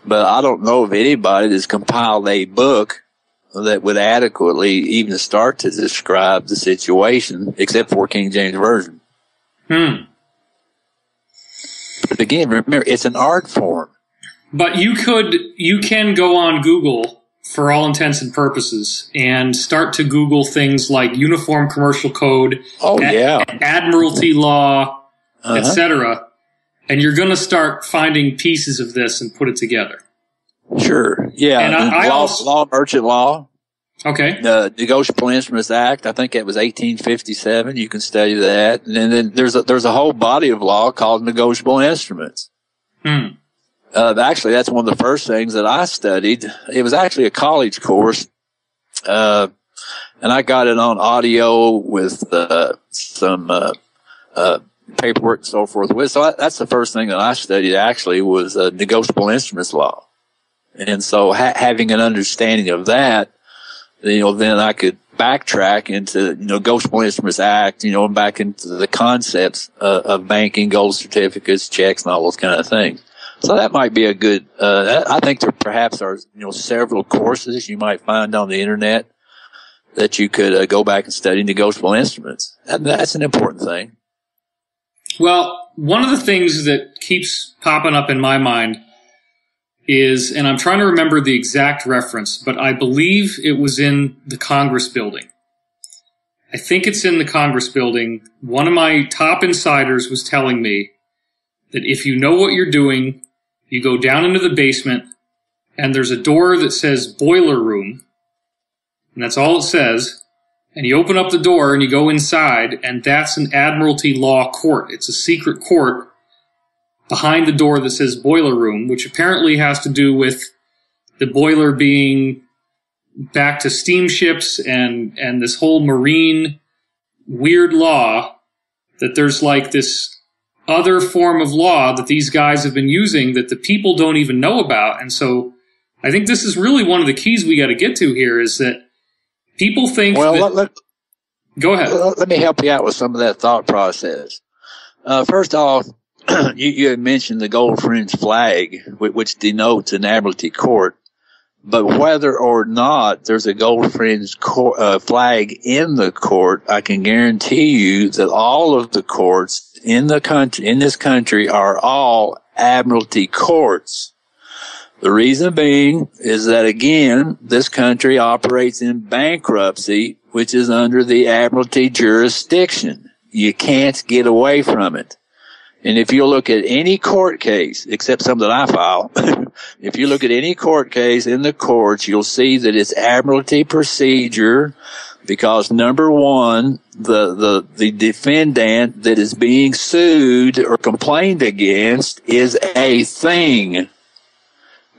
S2: But I don't know of anybody that's compiled a book that would adequately even start to describe the situation, except for King James Version. But again, remember, it's an art form.
S1: But you can go on Google for all intents and purposes, and start to Google things like Uniform Commercial Code, Admiralty Law, etc., and you're going to start finding pieces of this and put it together.
S2: Sure. Yeah.
S1: And I also,
S2: merchant law.
S1: Okay.
S2: The Negotiable Instruments Act, I think it was 1857. You can study that. And then there's a whole body of law called negotiable instruments. Actually, that's one of the first things that I studied. It was actually a college course. And I got it on audio with some paperwork and so forth with. So that's the first thing that I studied actually was negotiable instruments law. And so having an understanding of that, then I could backtrack into, Negotiable Instruments Act, and back into the concepts of banking, gold certificates, checks, and all those kind of things. So that might be a good, I think there perhaps are, several courses you might find on the internet that you could go back and study negotiable instruments. That's an important thing.
S1: Well, one of the things that keeps popping up in my mind is, and I'm trying to remember the exact reference, but I believe it was in the Congress building. I think it's in the Congress building. One of my top insiders was telling me that if you know what you're doing, you go down into the basement and there's a door that says boiler room, and that's all it says, and you open up the door and you go inside, and that's an Admiralty Law court. It's a secret court behind the door that says boiler room, which apparently has to do with the boiler being back to steamships and this whole marine weird law, that there's like this other form of law that these guys have been using that the people don't even know about. And so I think this is really one of the keys we got to get to here is that people think go ahead.
S2: Let me help you out with some of that thought process. First off, you had mentioned the gold fringe flag, which denotes an Admiralty court. But whether or not there's a gold fringe flag in the court, I can guarantee you that all of the courts in this country are all Admiralty courts. The reason being is that, again, this country operates in bankruptcy, which is under the Admiralty jurisdiction. You can't get away from it. And if you look at any court case, except some that I file, if you look at any court case in the courts, you'll see that it's Admiralty procedure because, number one, the defendant that is being sued or complained against is a thing,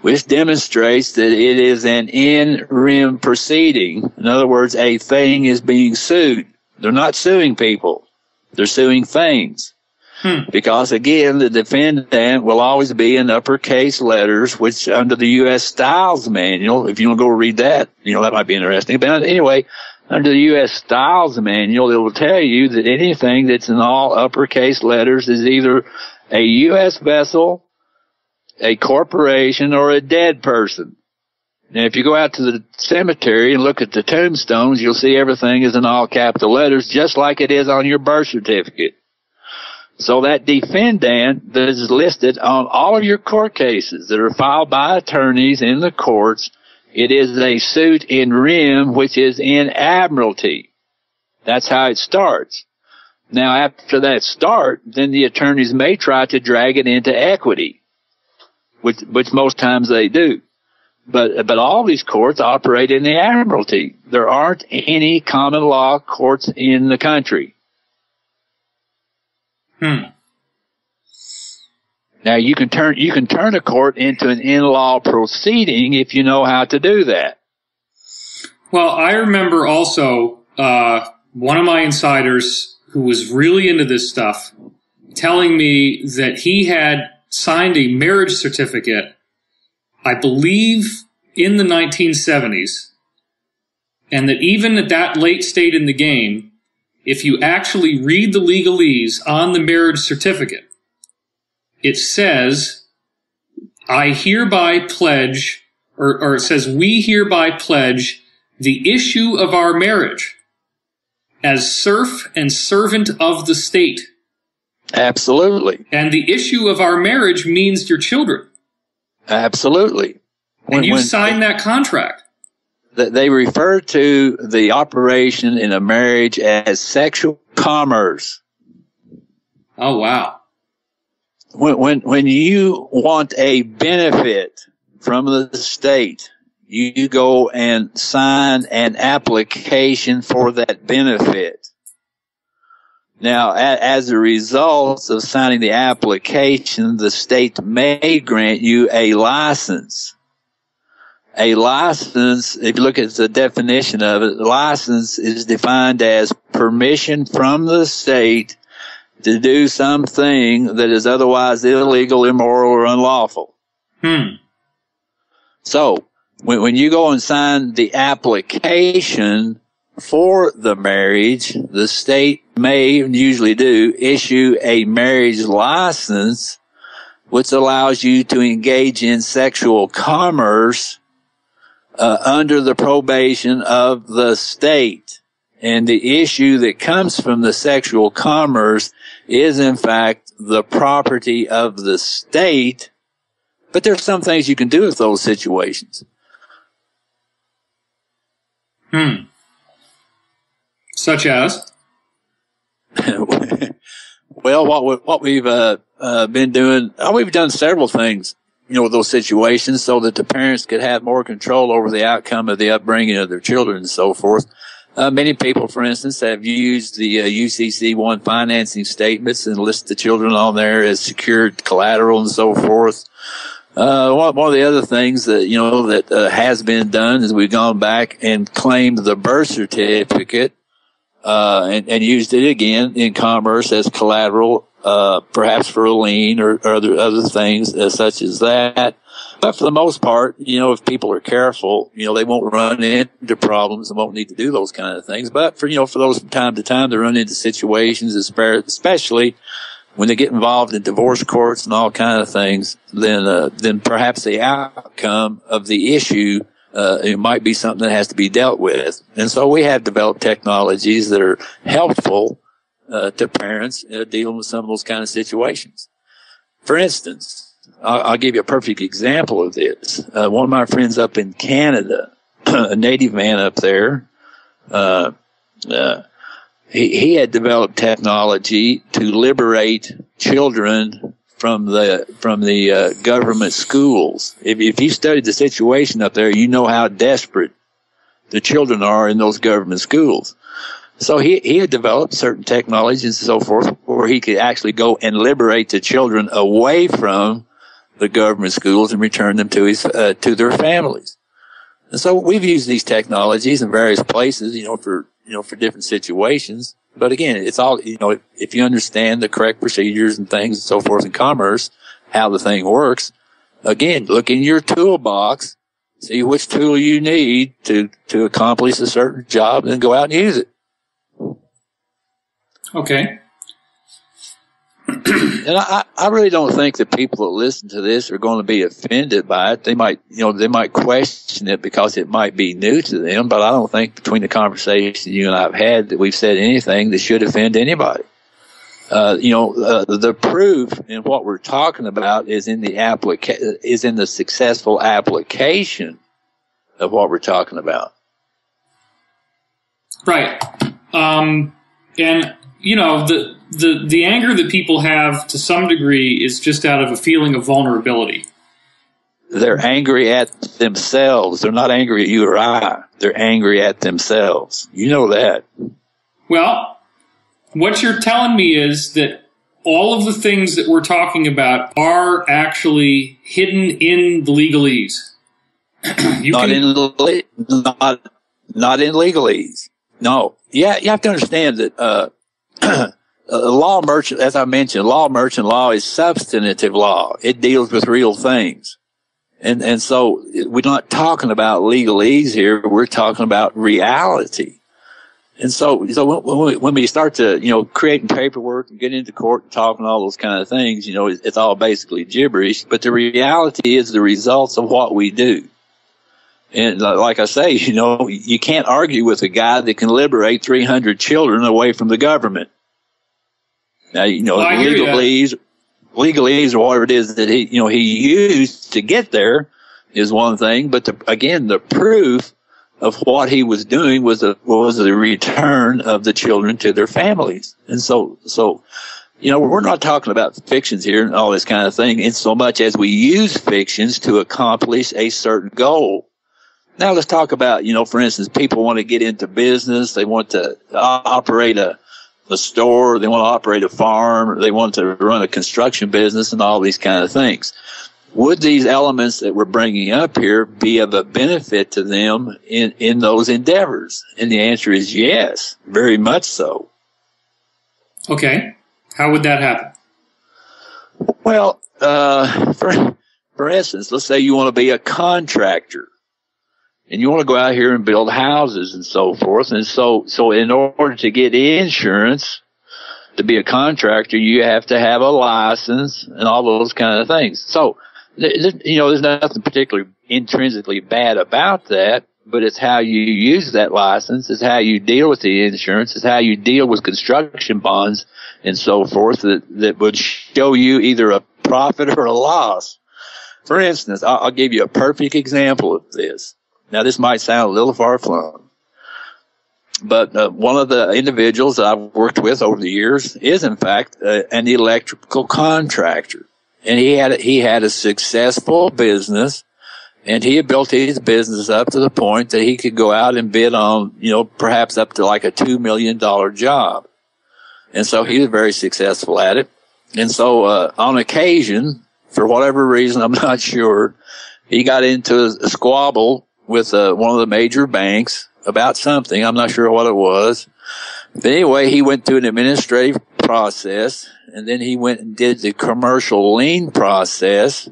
S2: which demonstrates that it is an in rem proceeding. In other words, a thing is being sued. They're not suing people. They're suing things. Because, again, the defendant will always be in uppercase letters, which under the U.S. Styles Manual, if you want to go read that, that might be interesting. But anyway, under the U.S. Styles Manual, it will tell you that anything that's in all uppercase letters is either a U.S. vessel, a corporation, or a dead person. Now, if you go out to the cemetery and look at the tombstones, you'll see everything is in all capital letters, just like it is on your birth certificate. So that defendant that is listed on all of your court cases that are filed by attorneys in the courts, it is a suit in rem, which is in Admiralty. That's how it starts. Now, after that start, then the attorneys may try to drag it into equity, which most times they do. But all these courts operate in the Admiralty. There aren't any common law courts in the country. Now you can turn a court into an in-law proceeding if you know how to do that.
S1: Well, I remember also one of my insiders who was really into this stuff telling me that he had signed a marriage certificate, I believe, in the 1970s, and that even at that late state in the game, if you actually read the legalese on the marriage certificate, it says, I hereby pledge, or it says, we hereby pledge the issue of our marriage as serf and servant of the state.
S2: Absolutely.
S1: And the issue of our marriage means your children.
S2: Absolutely.
S1: And you signed that contract.
S2: They refer to the operation in a marriage as sexual commerce.
S1: Oh, wow.
S2: When you want a benefit from the state, you go and sign an application for that benefit. Now, as a result of signing the application, the state may grant you a license. A license, if you look at the definition of it, license is defined as permission from the state to do something that is otherwise illegal, immoral, or unlawful. So, when you go and sign the application for the marriage, the state may, and usually do, issue a marriage license, which allows you to engage in sexual commerce under the probation of the state. And the issue that comes from the sexual commerce is, in fact, the property of the state. But there's some things you can do with those situations.
S1: Such as?
S2: Well, what we've been doing, we've done several things, with those situations so that the parents could have more control over the outcome of the upbringing of their children and so forth. Many people, for instance, have used the UCC-1 financing statements and list the children on there as secured collateral and so forth. One of the other things that, that has been done is we've gone back and claimed the birth certificate and used it again in commerce as collateral, perhaps for a lien or other things such as that. But for the most part, if people are careful, they won't run into problems and won't need to do those kind of things. But for those from time to time, they run into situations, especially when they get involved in divorce courts and all kind of things, then perhaps the outcome of the issue it might be something that has to be dealt with. And so we have developed technologies that are helpful to parents dealing with some of those kind of situations. For instance, I'll give you a perfect example of this. One of my friends up in Canada, a native man up there, he had developed technology to liberate children from the government schools. If you studied the situation up there, you know how desperate the children are in those government schools. So he had developed certain technologies and so forth where he could actually go and liberate the children away from the government schools and return them to their families. And so we've used these technologies in various places, for different situations. But again, it's all, if you understand the correct procedures and things and so forth in commerce, how the thing works, again, look in your toolbox, see which tool you need to accomplish a certain job, and then go out and use it.
S1: Okay.
S2: And I really don't think that people that listen to this are going to be offended by it. They might question it because it might be new to them, but I don't think between the conversation you and I have had that we've said anything that should offend anybody. The proof in what we're talking about is in the successful application of what we're talking about.
S1: Right. And the anger that people have to some degree is just out of a feeling of vulnerability.
S2: They're angry at themselves. They're not angry at you or I. They're angry at themselves. You know that.
S1: Well, what you're telling me is that all of the things that we're talking about are actually hidden in the legalese. Not
S2: in legalese. No. Yeah, you have to understand that law merchant, as I mentioned, law merchant law is substantive law. It deals with real things. And so we're not talking about legalese here. We're talking about reality. And so when we start to, creating paperwork and get into court and talking all those kind of things, it's all basically gibberish. But the reality is the results of what we do. And like I say, you can't argue with a guy that can liberate 300 children away from the government. Now, legalese or whatever it is that he used to get there is one thing, but the proof of what he was doing was the return of the children to their families. And so, we're not talking about fictions here and all this kind of thing in so much as we use fictions to accomplish a certain goal. Now let's talk about, for instance, people want to get into business. They want to operate a store. They want to operate a farm. They want to run a construction business and all these kind of things. Would these elements that we're bringing up here be of a benefit to them in those endeavors? And the answer is yes, very much so.
S1: Okay. How would that happen?
S2: Well, for instance, let's say you want to be a contractor and you want to go out here and build houses and so forth. And so in order to get insurance to be a contractor, you have to have a license and all those kind of things. So, there's nothing particularly intrinsically bad about that, but it's how you use that license, it's how you deal with the insurance, it's how you deal with construction bonds and so forth that would show you either a profit or a loss. For instance, I'll give you a perfect example of this. Now, this might sound a little far-flung, but one of the individuals that I've worked with over the years is, in fact, an electrical contractor. And he had a successful business, and he had built his business up to the point that he could go out and bid on, perhaps up to like a $2 million job. And so he was very successful at it. And so, on occasion, for whatever reason, I'm not sure, he got into a squabble with one of the major banks about something. I'm not sure what it was. But anyway, he went through an administrative process, and then he went and did the commercial lien process,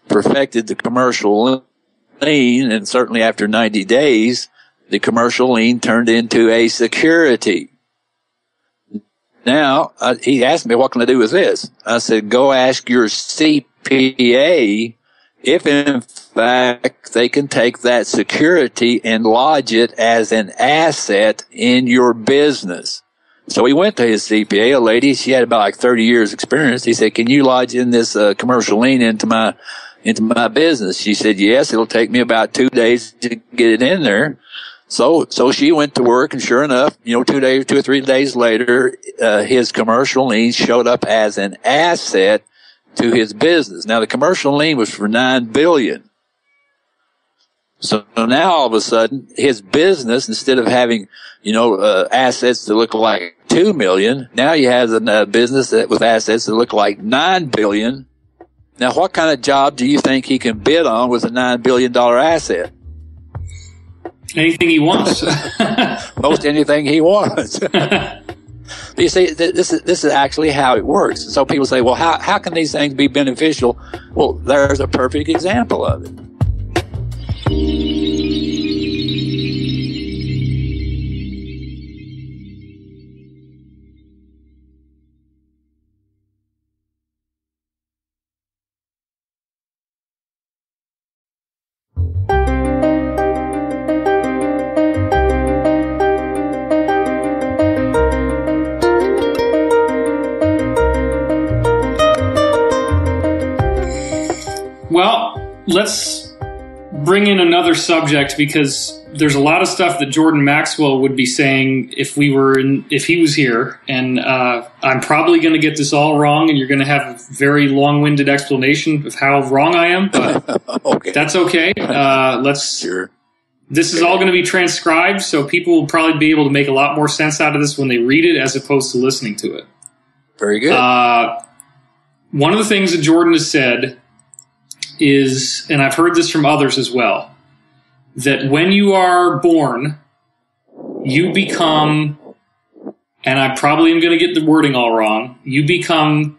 S2: perfected the commercial lien, and certainly after 90 days, the commercial lien turned into a security. Now, he asked me, what can I do with this? I said, go ask your CPA if, in fact, they can take that security and lodge it as an asset in your business. So he went to his CPA, a lady, she had about like 30 years experience. He said, can you lodge in this commercial lien into my business? She said, yes, it'll take me about 2 days to get it in there. So she went to work, and sure enough, 2 or 3 days later, his commercial lien showed up as an asset to his business. Now, the commercial lien was for $9 billion. So now all of a sudden, his business, instead of having, assets that look like $2 million, now he has a business with assets that look like $9 billion. Now, what kind of job do you think he can bid on with a $9 billion asset?
S1: Anything he wants.
S2: Most anything he wants. But you see, this is actually how it works. So people say, well, how can these things be beneficial? Well, there's a perfect example of it.
S1: Well, let's bring in another subject, because there's a lot of stuff that Jordan Maxwell would be saying if he was here, and I'm probably going to get this all wrong, and you're going to have a very long-winded explanation of how wrong I am, but
S2: okay.
S1: That's okay.
S2: Sure.
S1: This is all going to be transcribed, so people will probably be able to make a lot more sense out of this when they read it as opposed to listening to it.
S2: Very good.
S1: One of the things that Jordan has said is, and I've heard this from others as well, that when you are born, you become, and I probably am going to get the wording all wrong, you become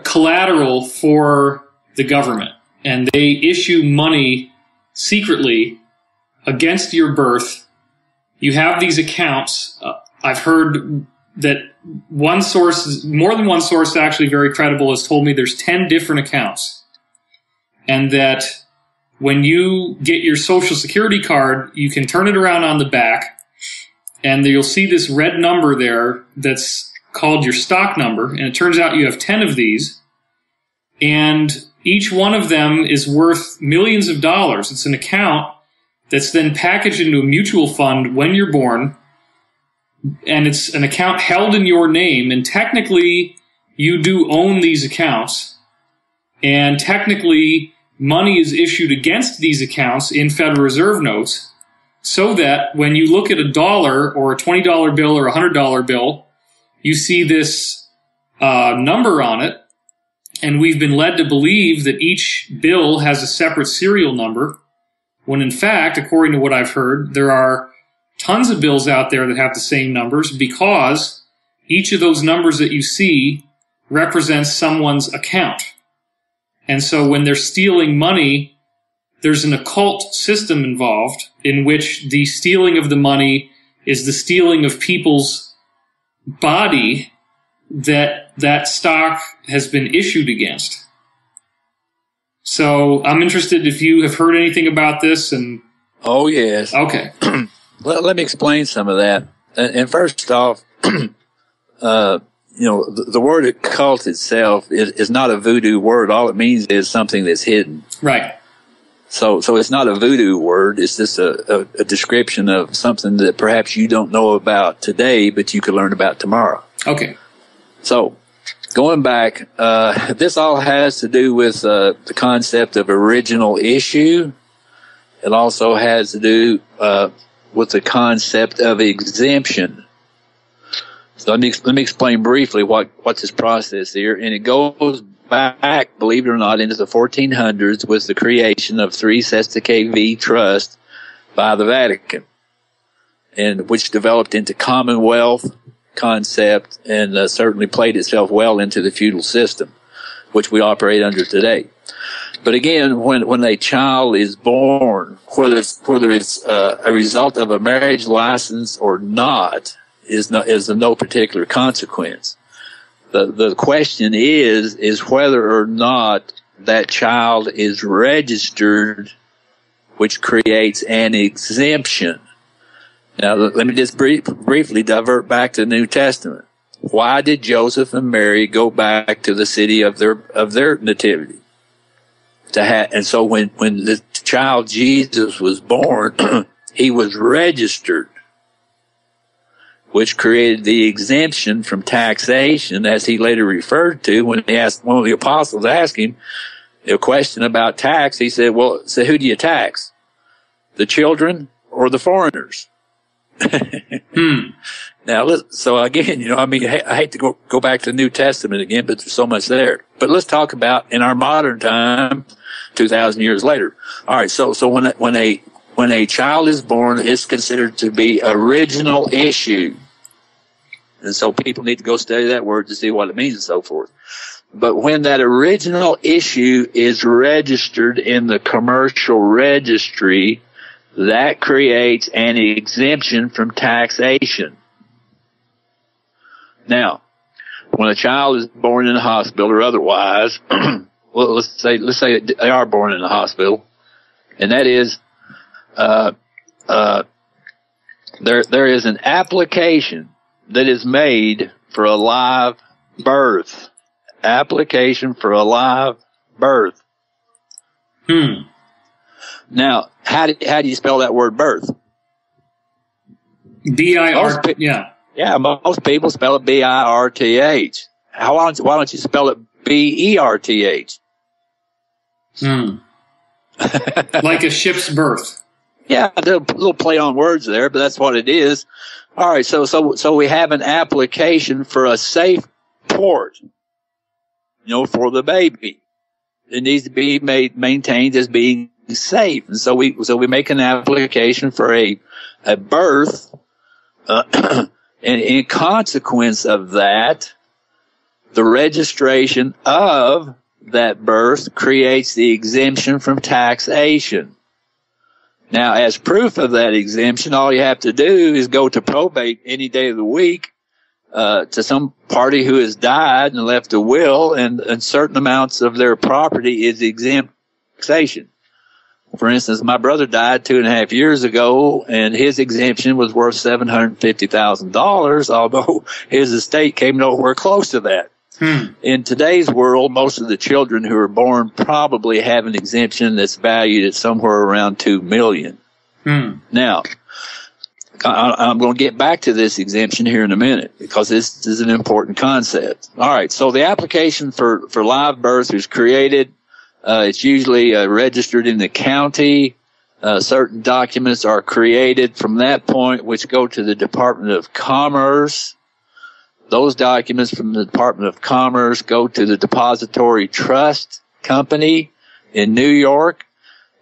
S1: collateral for the government, and they issue money secretly against your birth. You have these accounts. I've heard that more than one source actually very credible, has told me there's 10 different accounts. And that when you get your Social Security card, you can turn it around on the back, and you'll see this red number there that's called your stock number. And it turns out you have 10 of these. And each one of them is worth millions of dollars. It's an account that's then packaged into a mutual fund when you're born, and it's an account held in your name, and technically you do own these accounts, and technically money is issued against these accounts in Federal Reserve notes, so that when you look at a dollar or a $20 bill or a $100 bill, you see this number on it, and we've been led to believe that each bill has a separate serial number, when in fact, according to what I've heard, there are tons of bills out there that have the same numbers, because each of those numbers that you see represents someone's account. And so when they're stealing money, there's an occult system involved in which the stealing of the money is the stealing of people's body that stock has been issued against. So I'm interested if you have heard anything about this. And
S2: oh, yes.
S1: Okay.
S2: Let me explain some of that. And first off, the word occult itself is not a voodoo word. All it means is something that's hidden.
S1: Right.
S2: So it's not a voodoo word. It's just a description of something that perhaps you don't know about today, but you could learn about tomorrow.
S1: Okay.
S2: So going back, this all has to do with the concept of original issue. It also has to do with the concept of exemption. So let me explain briefly what's this process here. And it goes back, believe it or not, into the 1400s with the creation of 3 Sestake V Trust by the Vatican, and which developed into Commonwealth concept and certainly played itself well into the feudal system, which we operate under today. But again, when a child is born, whether it's a result of a marriage license or not, is of no particular consequence. The question is whether or not that child is registered, which creates an exemption. Now, let me just briefly divert back to the New Testament. Why did Joseph and Mary go back to the city of their nativity? And so when the child Jesus was born, he was registered, which created the exemption from taxation, as he later referred to when he asked one of the apostles asked him a question about tax. He said, "Well, so who do you tax? The children or the foreigners?" Now, so again, I hate to go back to the New Testament again, but there's so much there. But let's talk about in our modern time, 2,000 years later. All right, so when a child is born, it's considered to be original issue. And so people need to go study that word to see what it means and so forth. But when that original issue is registered in the commercial registry, that creates an exemption from taxation. Now, when a child is born in a hospital or otherwise, well, let's say they are born in a hospital, and that is, there is an application that is made for a live birth. Application for a live birth. Now, how do you spell that word birth?
S1: B-I-R, yeah.
S2: Yeah, most people spell it B-I-R-T-H. Why don't you spell it B-E-R-T-H?
S1: Like a ship's birth.
S2: Yeah, a little play on words there, but that's what it is. All right, so we have an application for a safe port, for the baby. It needs to be maintained as being safe, and so we make an application for a birth, and in consequence of that, the registration of that birth creates the exemption from taxation. Now, as proof of that exemption, all you have to do is go to probate any day of the week to some party who has died and left a will, and certain amounts of their property is exempt taxation. For instance, my brother died 2.5 years ago, and his exemption was worth $750,000, although his estate came nowhere close to that. In today's world, most of the children who are born probably have an exemption that's valued at somewhere around $2 million. Now, I'm going to get back to this exemption here in a minute because this is an important concept. All right, so the application for live birth is created. It's usually registered in the county. Certain documents are created from that point, which go to the Department of Commerce. Those documents from the Department of Commerce go to the Depository Trust Company in New York.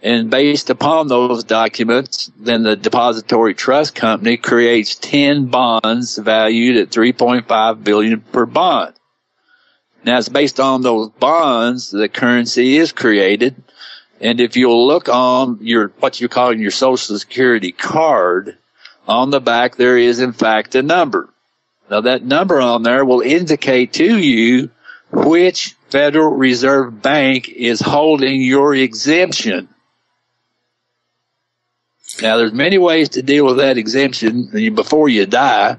S2: And based upon those documents, then the Depository Trust Company creates 10 bonds valued at $3.5 billion per bond. Now, it's based on those bonds the currency is created. And if you'll look on what you're calling your Social Security card, on the back there is, in fact, a number. Now, that number on there will indicate to you which Federal Reserve Bank is holding your exemption. Now, there's many ways to deal with that exemption before you die.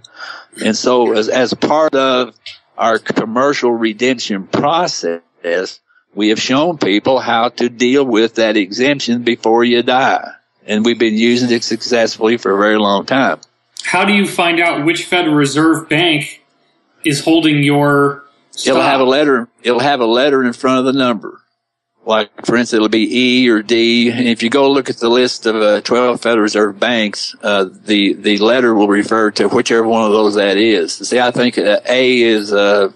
S2: And so as part of our commercial redemption process, we have shown people how to deal with that exemption before you die. And we've been using it successfully for a very long time.
S1: How do you find out which Federal Reserve Bank is holding your stock?
S2: It'll have a letter in front of the number. Like, for instance, it'll be E or D. And if you go look at the list of 12 Federal Reserve banks, the letter will refer to whichever one of those that is. See, I think A is, I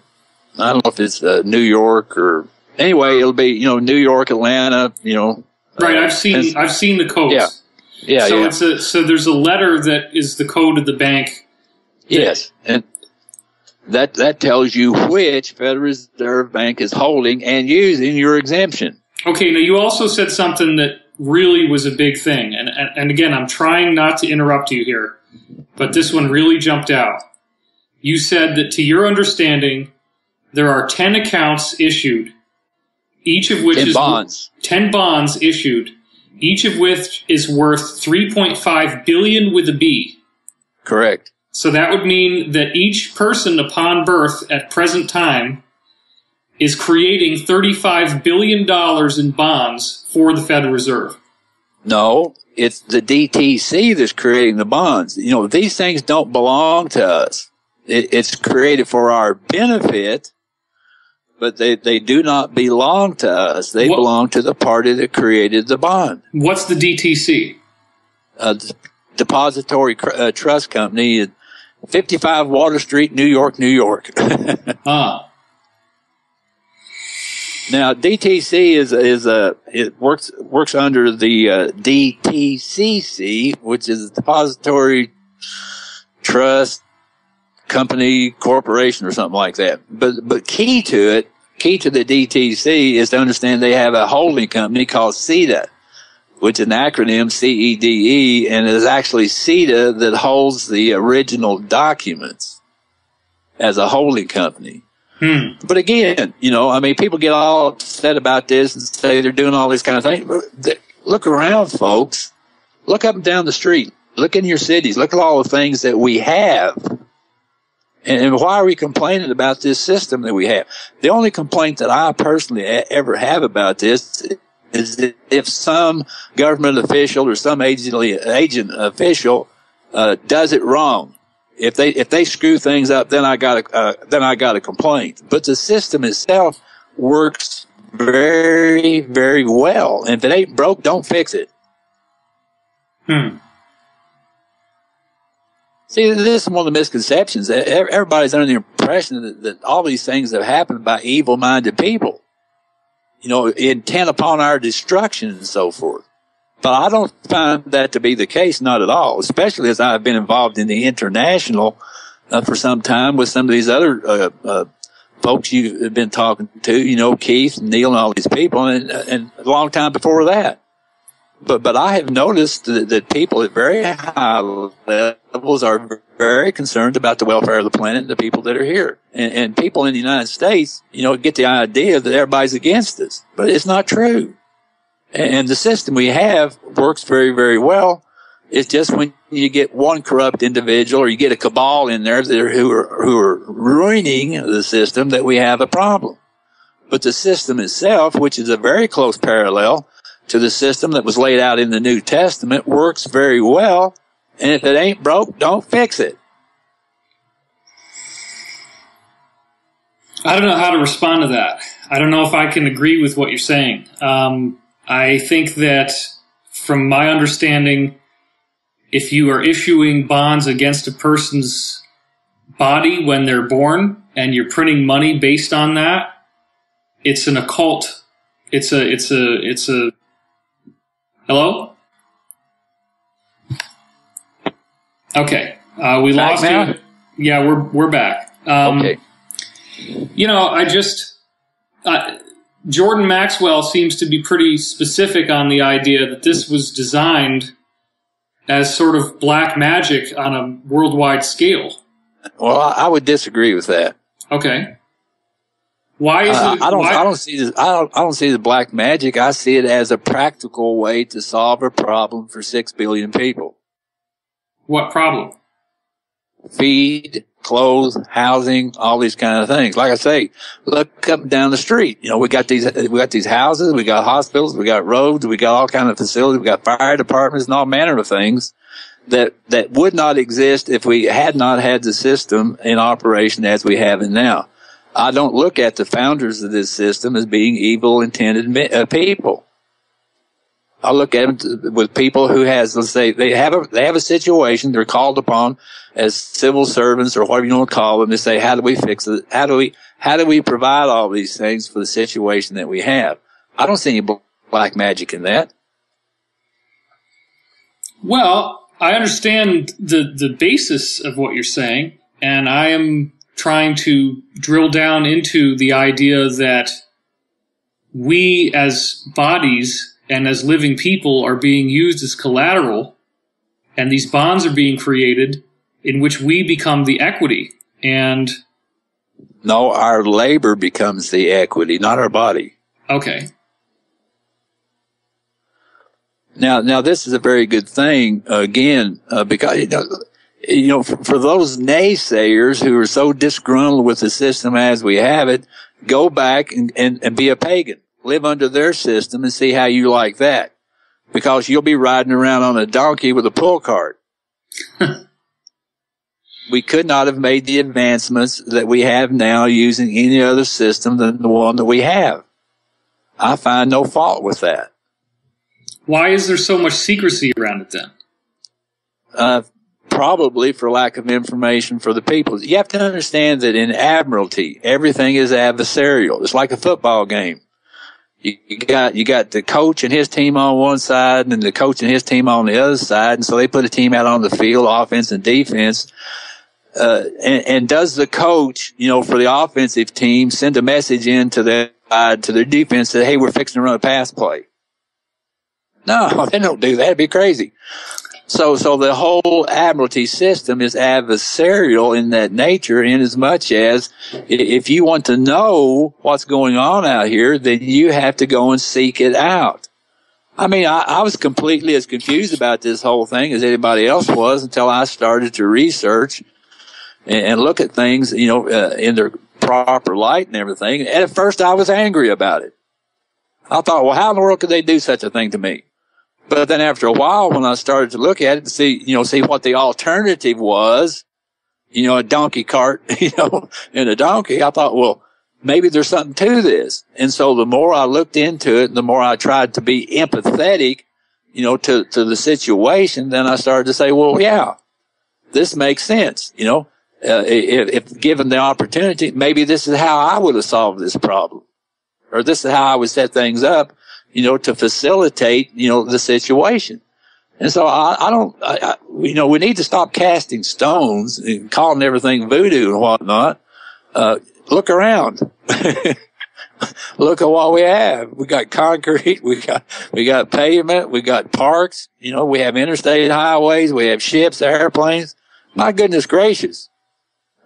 S2: don't know if it's New York or, anyway, it'll be, New York, Atlanta,
S1: Right, I've seen the codes.
S2: Yeah,
S1: so there's a letter that is the code of the bank.
S2: Yes, and that tells you which Federal Reserve Bank is holding and using your exemption.
S1: Okay, now you also said something that really was a big thing, and again, I'm trying not to interrupt you here, but this one really jumped out. You said that, to your understanding, there are 10 accounts issued, each of which
S2: 10
S1: is
S2: bonds.
S1: 10 bonds issued, each of which is worth $3.5 billion with a B.
S2: Correct.
S1: So that would mean that each person upon birth at present time is creating $35 billion in bonds for the Federal Reserve.
S2: No, it's the DTC that's creating the bonds. These things don't belong to us. It's created for our benefit, but they do not belong to us. They belong to the party that created the bond.
S1: What's the DTC?
S2: Depository Trust Company, 55 Water Street, New York, New York. Now, DTC it works under the DTCC, which is Depository Trust Company Corporation or something like that. But key to the DTC is to understand they have a holding company called CETA, which is an acronym, CEDE, and it is actually CETA that holds the original documents as a holding company. But again, people get all upset about this and say they're doing all these kind of things. Look around, folks. Look up and down the street. Look in your cities. Look at all the things that we have. And why are we complaining about this system that we have? The only complaint that I personally ever have about this is that if some government official or some agent official does it wrong, if they screw things up, then I got a complaint. But the system itself works very, very well. And if it ain't broke, don't fix it. See, this is one of the misconceptions. Everybody's under the impression that all these things have happened by evil-minded people, intent upon our destruction and so forth. But I don't find that to be the case, not at all, especially as I've been involved in the international for some time with some of these other folks you've been talking to, Keith, Neil, and all these people, and a long time before that. But I have noticed that people at very high levels are very concerned about the welfare of the planet and the people that are here. And people in the United States, get the idea that everybody's against us. But it's not true. And the system we have works very, very well. It's just when you get one corrupt individual or you get a cabal in there who are ruining the system that we have a problem. But the system itself, which is a very close parallel to the system that was laid out in the New Testament, works very well. And if it ain't broke, don't fix it.
S1: I don't know how to respond to that. I don't know if I can agree with what you're saying. I think that from my understanding, if you are issuing bonds against a person's body when they're born and you're printing money based on that, it's an occult. It's a, hello? Okay. We
S2: Back
S1: lost
S2: now?
S1: you. Yeah, we're back.
S2: Okay.
S1: You know, Jordan Maxwell seems to be pretty specific on the idea that this was designed as sort of black magic on a worldwide scale.
S2: Well, I would disagree with that.
S1: Okay. Why is it?
S2: I don't see this. I don't see the black magic. I see it as a practical way to solve a problem for 6 billion people.
S1: What problem?
S2: Feed, clothes, housing, all these kind of things. Like I say, look up and down the street. You know, we got these houses, we got hospitals, we got roads, we got all kind of facilities, we got fire departments and all manner of things that would not exist if we had not had the system in operation as we have it now. I don't look at the founders of this system as being evil intended people. I look at them with people who has, let's say, they have a situation. They're called upon as civil servants or whatever you want to call them. They say, how do we fix it? How do we provide all these things for the situation that we have? I don't see any black magic in that.
S1: Well, I understand the basis of what you're saying, and I am trying to drill down into the idea that we as bodies and as living people are being used as collateral, and these bonds are being created in which we become the equity. And
S2: no, our labor becomes the equity, not our body.
S1: Okay.
S2: Now this is a very good thing, again, because, you know, for those naysayers who are so disgruntled with the system as we have it, go back and be a pagan. Live under their system and see how you like that. Because you'll be riding around on a donkey with a pull cart. We could not have made the advancements that we have now using any other system than the one that we have. I find no fault with that.
S1: Why is there so much secrecy around it then?
S2: Probably for lack of information for the people. You have to understand that in admiralty, everything is adversarial. It's like a football game. You got the coach and his team on one side and the coach and his team on the other side. And so they put a team out on the field, offense and defense. And does the coach, you know, for the offensive team send a message in to their defense that, hey, we're fixing to run a pass play? No, they don't do that. It'd be crazy. So the whole admiralty system is adversarial in that nature, in as much as if you want to know what's going on out here, then you have to go and seek it out. I mean, I was completely as confused about this whole thing as anybody else was until I started to research and look at things, you know, in their proper light and everything. And at first I was angry about it. I thought, well, how in the world could they do such a thing to me? But then after a while, when I started to look at it to see what the alternative was, you know, a donkey cart, you know, and a donkey, I thought, well, maybe there's something to this. And so the more I looked into it, the more I tried to be empathetic, you know, to the situation, then I started to say, well, yeah, this makes sense. You know, if given the opportunity, maybe this is how I would have solved this problem, or this is how I would set things up, you know, to facilitate, you know, the situation. And so you know, we need to stop casting stones and calling everything voodoo and whatnot. Look around. Look at what we have. We got concrete. We got pavement. We got parks. You know, we have interstate highways. We have ships, airplanes. My goodness gracious.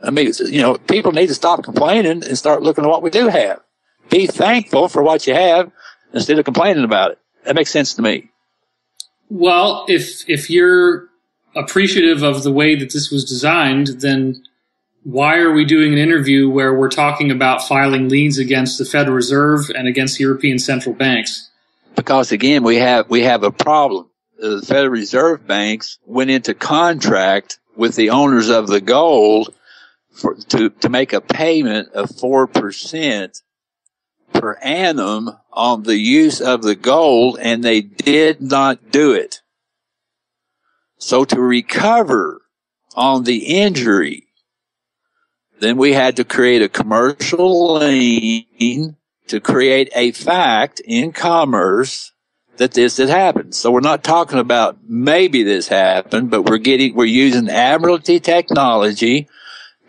S2: I mean, you know, people need to stop complaining and start looking at what we do have. Be thankful for what you have instead of complaining about it. That makes sense to me.
S1: Well, if you're appreciative of the way that this was designed, then why are we doing an interview where we're talking about filing liens against the Federal Reserve and against European central banks?
S2: Because again, we have a problem. The Federal Reserve banks went into contract with the owners of the gold to make a payment of 4% per annum on the use of the gold, and they did not do it. So to recover on the injury, then we had to create a commercial lien to create a fact in commerce that this had happened. So we're not talking about maybe this happened, but we're using admiralty technology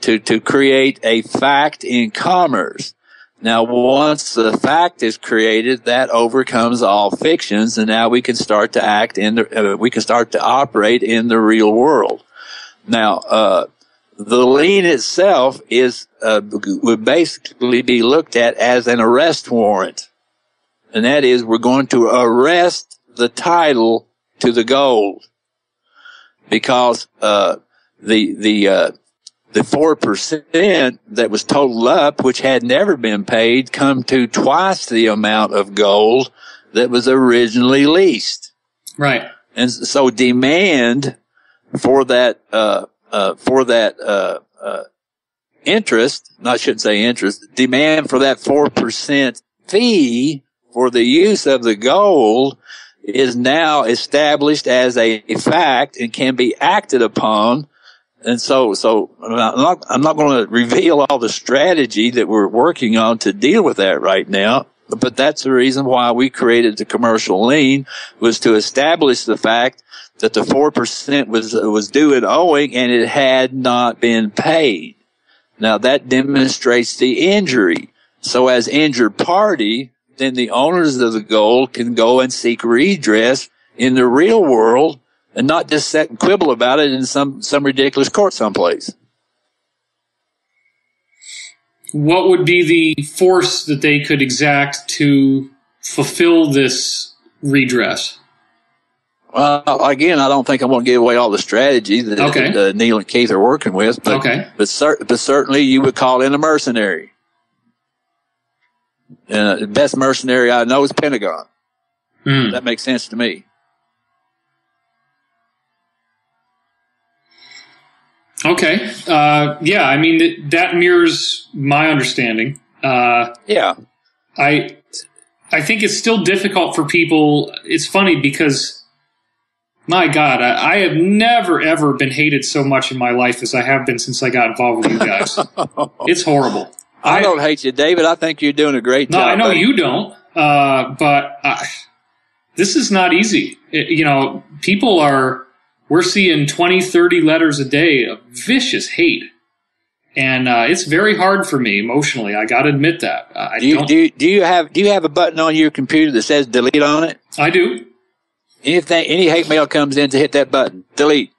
S2: to create a fact in commerce. Now, once the fact is created, that overcomes all fictions, and now we can start to operate in the real world. Now, the lien itself would basically be looked at as an arrest warrant. And that is, we're going to arrest the title to the gold. Because, the 4% that was totaled up, which had never been paid, come to twice the amount of gold that was originally leased.
S1: Right.
S2: And so demand for that, interest, I shouldn't say interest, demand for that 4% fee for the use of the gold is now established as a fact and can be acted upon. And so I'm not going to reveal all the strategy that we're working on to deal with that right now. But that's the reason why we created the commercial lien, was to establish the fact that the 4% was due and owing, and it had not been paid. Now that demonstrates the injury. So as injured party, then the owners of the gold can go and seek redress in the real world and not just sit and quibble about it in some ridiculous court someplace.
S1: What would be the force that they could exact to fulfill this redress?
S2: Well, again, I don't think I'm going to give away all the strategies that Neil and Keith are working with. But certainly you would call in a mercenary. The best mercenary I know is Pentagon. That makes sense to me.
S1: Okay. Yeah, I mean, that mirrors my understanding.
S2: Yeah.
S1: I think it's still difficult for people. It's funny because, my God, I have never, ever been hated so much in my life as I have been since I got involved with you guys. It's horrible.
S2: I don't hate you, David. I think you're doing a great job.
S1: No, I know
S2: buddy.
S1: you don't. But this is not easy. We're seeing 20, 30 letters a day of vicious hate. And it's very hard for me emotionally. I got to admit that. Do you have a button on your computer that says delete on it?
S2: I do. Any hate mail comes in, to hit that button, delete.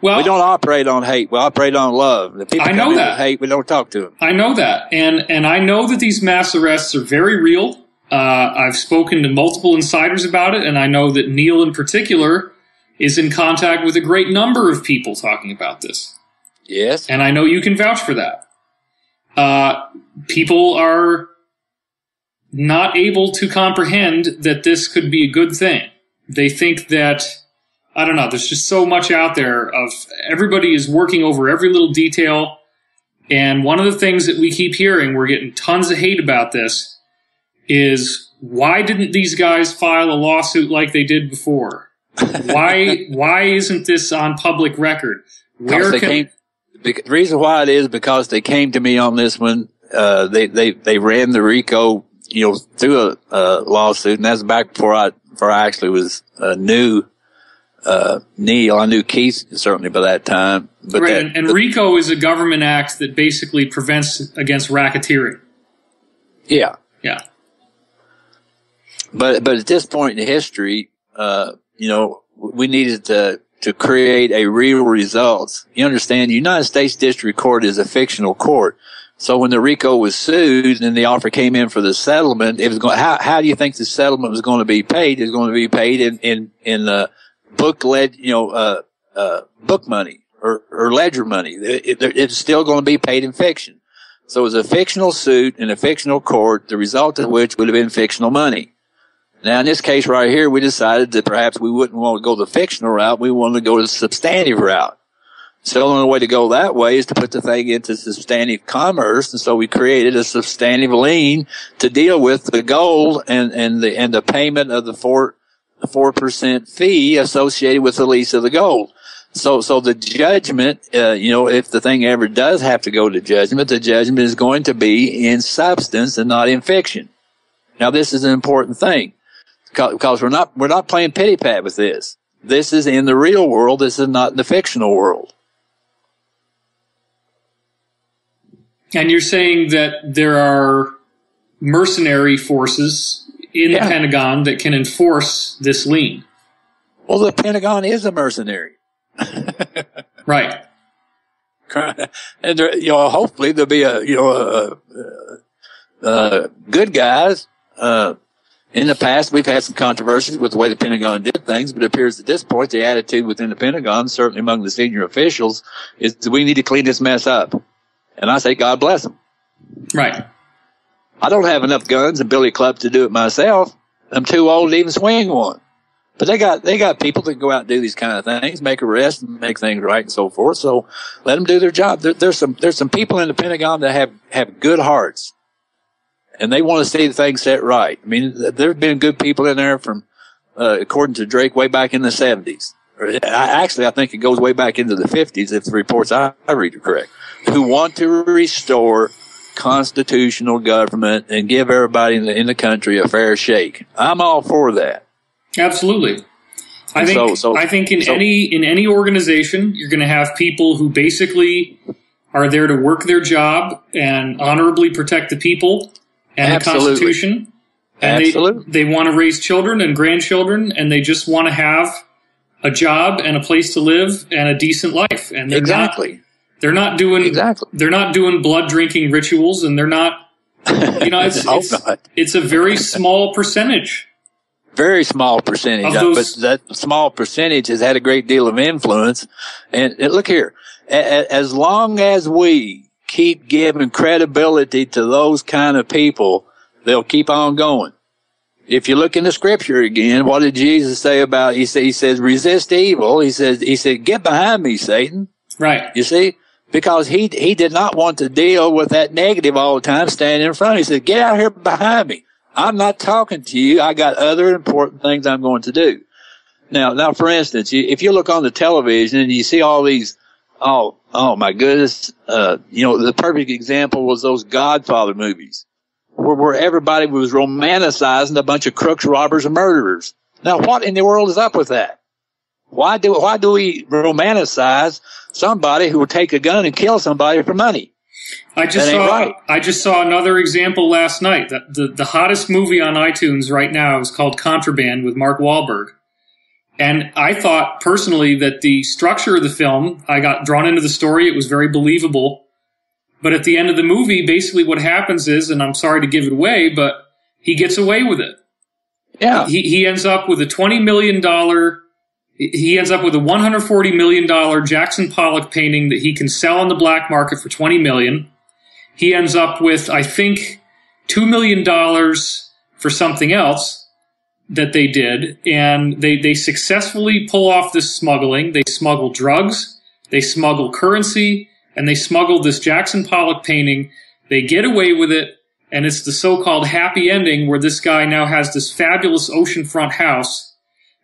S2: Well, we don't operate on hate. We operate on love. The people
S1: I know that.
S2: With hate, we don't talk to them.
S1: I know that. And I know that these mass arrests are very real. I've spoken to multiple insiders about it, and I know that Neil in particular is in contact with a great number of people talking about this.
S2: Yes.
S1: And I know you can vouch for that. People are not able to comprehend that this could be a good thing. They think that, I don't know, there's just so much out there of everybody is working over every little detail. And one of the things that we keep hearing, we're getting tons of hate about this, is why didn't these guys file a lawsuit like they did before? Why isn't this on public record?
S2: The reason why it is because they came to me on this one. They ran the RICO, through a lawsuit, and that's back before I actually was knew Neil. I knew Keith certainly by that time. But
S1: right, and RICO is a government act that basically prevents against racketeering.
S2: Yeah.
S1: Yeah.
S2: But at this point in history, we needed to create a real result. You understand, the United States District Court is a fictional court. So when the RICO was sued and the offer came in for the settlement, it was going. How do you think the settlement was going to be paid? It was going to be paid in book money or ledger money. It's still going to be paid in fiction. So it was a fictional suit in a fictional court, the result of which would have been fictional money. Now, in this case right here, we decided that perhaps we wouldn't want to go the fictional route. We wanted to go the substantive route. So the only way to go that way is to put the thing into substantive commerce. And so we created a substantive lien to deal with the gold and the payment of the 4% fee associated with the lease of the gold. So the judgment, if the thing ever does have to go to judgment, the judgment is going to be in substance and not in fiction. Now, this is an important thing because we're not playing pity pat with this. This is in the real world. This is not in the fictional world.
S1: And you're saying that there are mercenary forces in the Pentagon that can enforce this lien.
S2: Well, the Pentagon is a mercenary.
S1: Right.
S2: And hopefully there'll be good guys. In the past, we've had some controversies with the way the Pentagon did things, but it appears at this point the attitude within the Pentagon, certainly among the senior officials, is that we need to clean this mess up. And I say, God bless them.
S1: Right.
S2: I don't have enough guns and billy clubs to do it myself. I'm too old to even swing one. But they got people that go out and do these kind of things, make arrests and make things right and so forth. So let them do their job. There's some people in the Pentagon that have good hearts, and they want to see the thing set right. I mean, there've been good people in there from, according to Drake, way back in the 70s. Actually, I think it goes way back into the 50s if the reports I read are correct, who want to restore constitutional government and give everybody in the country a fair shake. I'm all for that.
S1: Absolutely. I think in any organization, you're going to have people who basically are there to work their job and honorably protect the people and the Constitution. And they want to raise children and grandchildren, and they just want to have a job and a place to live and a decent life. And they're not doing blood drinking rituals, and they're not, it's a very small percentage.
S2: Very small percentage, but that small percentage has had a great deal of influence. And look here, as long as we keep giving credibility to those kind of people, they'll keep on going. If you look in the scripture again, what did Jesus say about, he says, resist evil. He said, get behind me, Satan.
S1: Right.
S2: You see? Because he did not want to deal with that negative all the time standing in front. He said, get out here behind me. I'm not talking to you. I got other important things I'm going to do. Now, for instance, if you look on the television and you see all these, oh my goodness, the perfect example was those Godfather movies where everybody was romanticizing a bunch of crooks, robbers, and murderers. Now, what in the world is up with that? Why do we romanticize somebody who will take a gun and kill somebody for money?
S1: I just saw another example last night. The hottest movie on iTunes right now is called Contraband with Mark Wahlberg. And I thought personally that the structure of the film, I got drawn into the story. It was very believable. But at the end of the movie, basically what happens is, and I'm sorry to give it away, but he gets away with it.
S2: Yeah.
S1: He ends up with a $20 million, he ends up with a $140 million Jackson Pollock painting that he can sell on the black market for $20 million. He ends up with, I think, $2 million for something else that they did. And they successfully pull off this smuggling. They smuggle drugs, they smuggle currency, and they smuggle this Jackson Pollock painting. They get away with it. And it's the so-called happy ending where this guy now has this fabulous oceanfront house.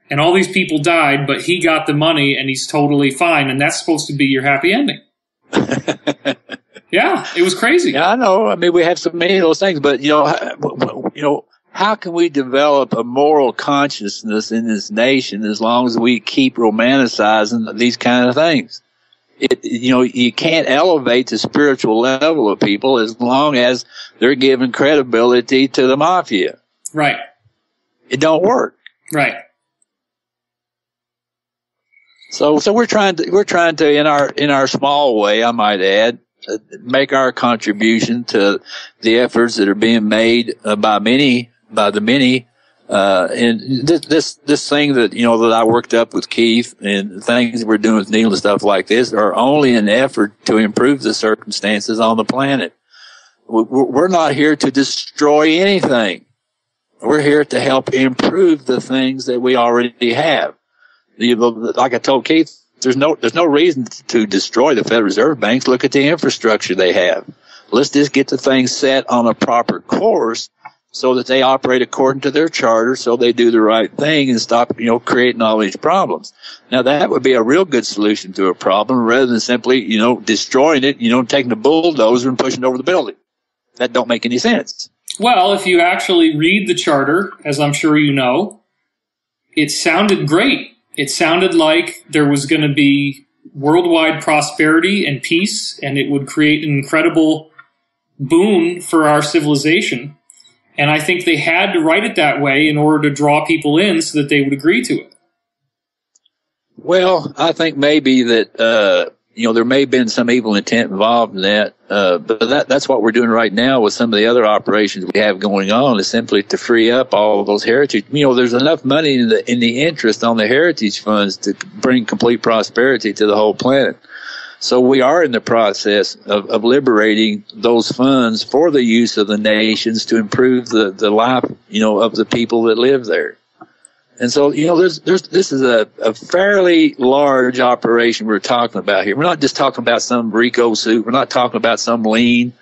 S1: And all these people died, but he got the money and he's totally fine. And that's supposed to be your happy ending. Yeah, it was crazy.
S2: Yeah, I know. I mean, we have so many of those things, but how can we develop a moral consciousness in this nation as long as we keep romanticizing these kind of things? You can't elevate the spiritual level of people as long as they're giving credibility to the mafia.
S1: Right.
S2: It don't work.
S1: Right.
S2: So we're trying to in our small way, I might add, make our contribution to the efforts that are being made by the many And this thing that, that I worked up with Keith and things that we're doing with Neil and stuff like this are only an effort to improve the circumstances on the planet. We're not here to destroy anything. We're here to help improve the things that we already have. Like I told Keith, there's no reason to destroy the Federal Reserve banks. Look at the infrastructure they have. Let's just get the things set on a proper course so that they operate according to their charter, so they do the right thing and stop, creating all these problems. Now, that would be a real good solution to a problem rather than simply, destroying it, taking a bulldozer and pushing it over the building. That don't make any sense.
S1: Well, if you actually read the charter, as I'm sure you know, it sounded great. It sounded like there was going to be worldwide prosperity and peace, and it would create an incredible boon for our civilization. And I think they had to write it that way in order to draw people in so that they would agree to it.
S2: Well, I think maybe that, there may have been some evil intent involved in that. But that's what we're doing right now with some of the other operations we have going on, is simply to free up all of those heritage. There's enough money in the interest on the heritage funds to bring complete prosperity to the whole planet. So we are in the process of liberating those funds for the use of the nations to improve the life, of the people that live there. And so, this is a fairly large operation we're talking about here. We're not just talking about some RICO suit. We're not talking about some lien.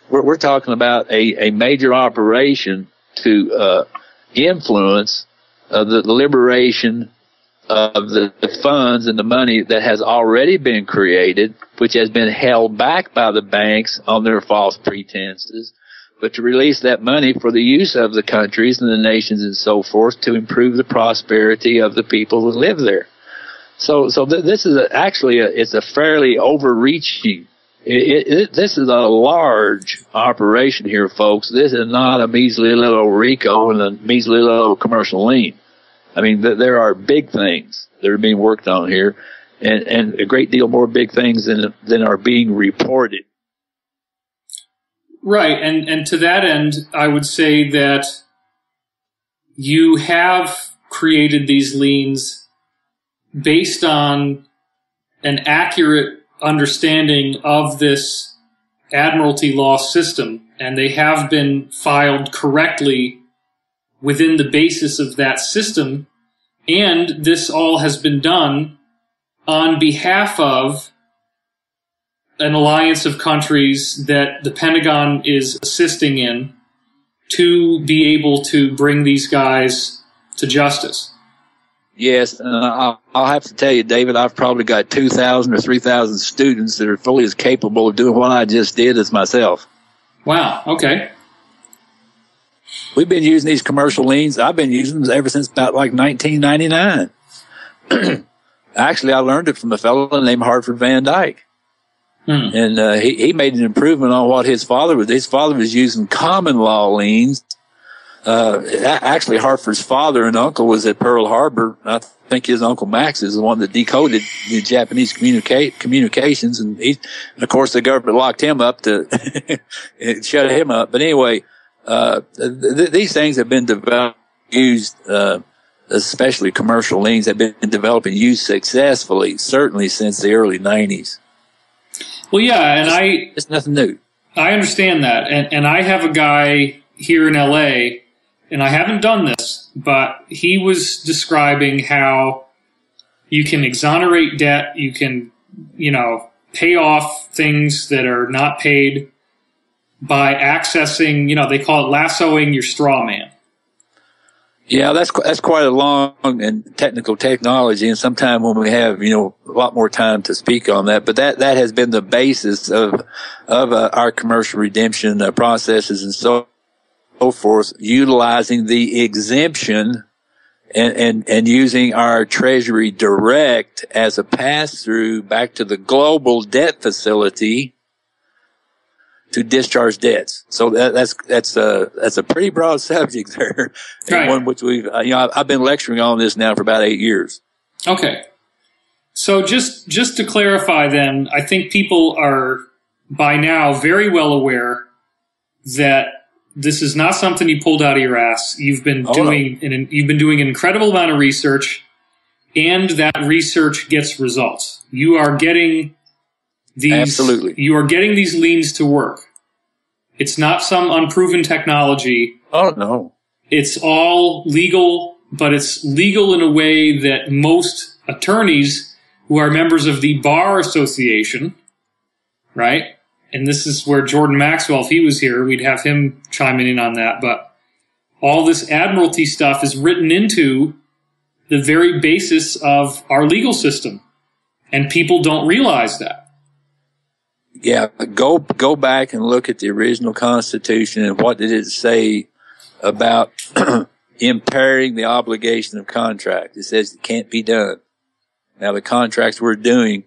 S2: We're talking about a major operation to influence the liberation of the funds and the money that has already been created, which has been held back by the banks on their false pretenses, but to release that money for the use of the countries and the nations and so forth to improve the prosperity of the people that live there. So this is it's a fairly overreaching. This is a large operation here, folks. This is not a measly little RICO and a measly little commercial lien. I mean, there are big things that are being worked on here, and a great deal more big things than are being reported.
S1: Right, and to that end, I would say that you have created these liens based on an accurate understanding of this admiralty law system, and they have been filed correctly within the basis of that system, and this all has been done on behalf of an alliance of countries that the Pentagon is assisting in to be able to bring these guys to justice.
S2: Yes, and I'll have to tell you, David, I've probably got 2,000 or 3,000 students that are fully as capable of doing what I just did as myself.
S1: Wow, okay.
S2: We've been using these commercial liens. I've been using them ever since about like 1999. Actually, I learned it from a fellow named Hartford Van Dyke. And he made an improvement on what his father was. His father was using common law liens. Actually, Hartford's father and uncle was at Pearl Harbor. I think his Uncle Max is the one that decoded the Japanese communications. And of course, the government locked him up to shut him up. But anyway, these things have been developed, used, especially commercial liens have been developed and used successfully, certainly since the early 90s.
S1: Well, yeah, and
S2: it's nothing new.
S1: I understand that. And I have a guy here in LA, and I haven't done this, but he was describing how you can exonerate debt, you can, pay off things that are not paid by accessing, they call it lassoing your straw man.
S2: Yeah, that's quite a long and technical technology, and sometime when we have, a lot more time to speak on that. But that has been the basis of our commercial redemption processes and so forth, utilizing the exemption and using our Treasury Direct as a pass-through back to the global debt facility to discharge debts. So that's a pretty broad subject there,
S1: right.
S2: And one which I've been lecturing on this now for about 8 years.
S1: Okay. So just to clarify then, I think people are by now very well aware that This is not something you pulled out of your ass. You've been you've been doing an incredible amount of research, and that research gets results. You are getting these.
S2: Absolutely.
S1: You are getting these liens to work. It's not some unproven technology.
S2: Oh no.
S1: It's all legal, but it's legal in a way that most attorneys who are members of the Bar Association, right? And this is where Jordan Maxwell, if he was here, we'd have him chiming in on that. But all this admiralty stuff is written into the very basis of our legal system. And people don't realize that.
S2: Yeah, go back and look at the original Constitution and what did it say about impairing the obligation of contract. It says it can't be done. Now, the contracts we're doing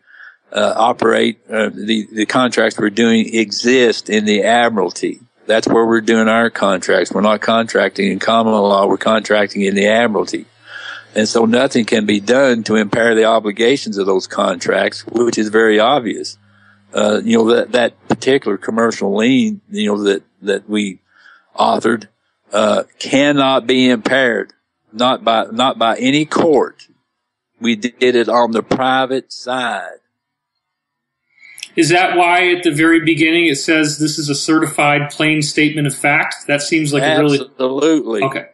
S2: the contracts we're doing exist in the Admiralty. That's where we're doing our contracts. We're not contracting in common law. We're contracting in the Admiralty. And so nothing can be done to impair the obligations of those contracts, which is very obvious. That particular commercial lien, that we authored, cannot be impaired. Not by any court. We did it on the private side.
S1: Is that why at the very beginning it says this is a certified plain statement of fact? That seems like
S2: Absolutely.
S1: Okay.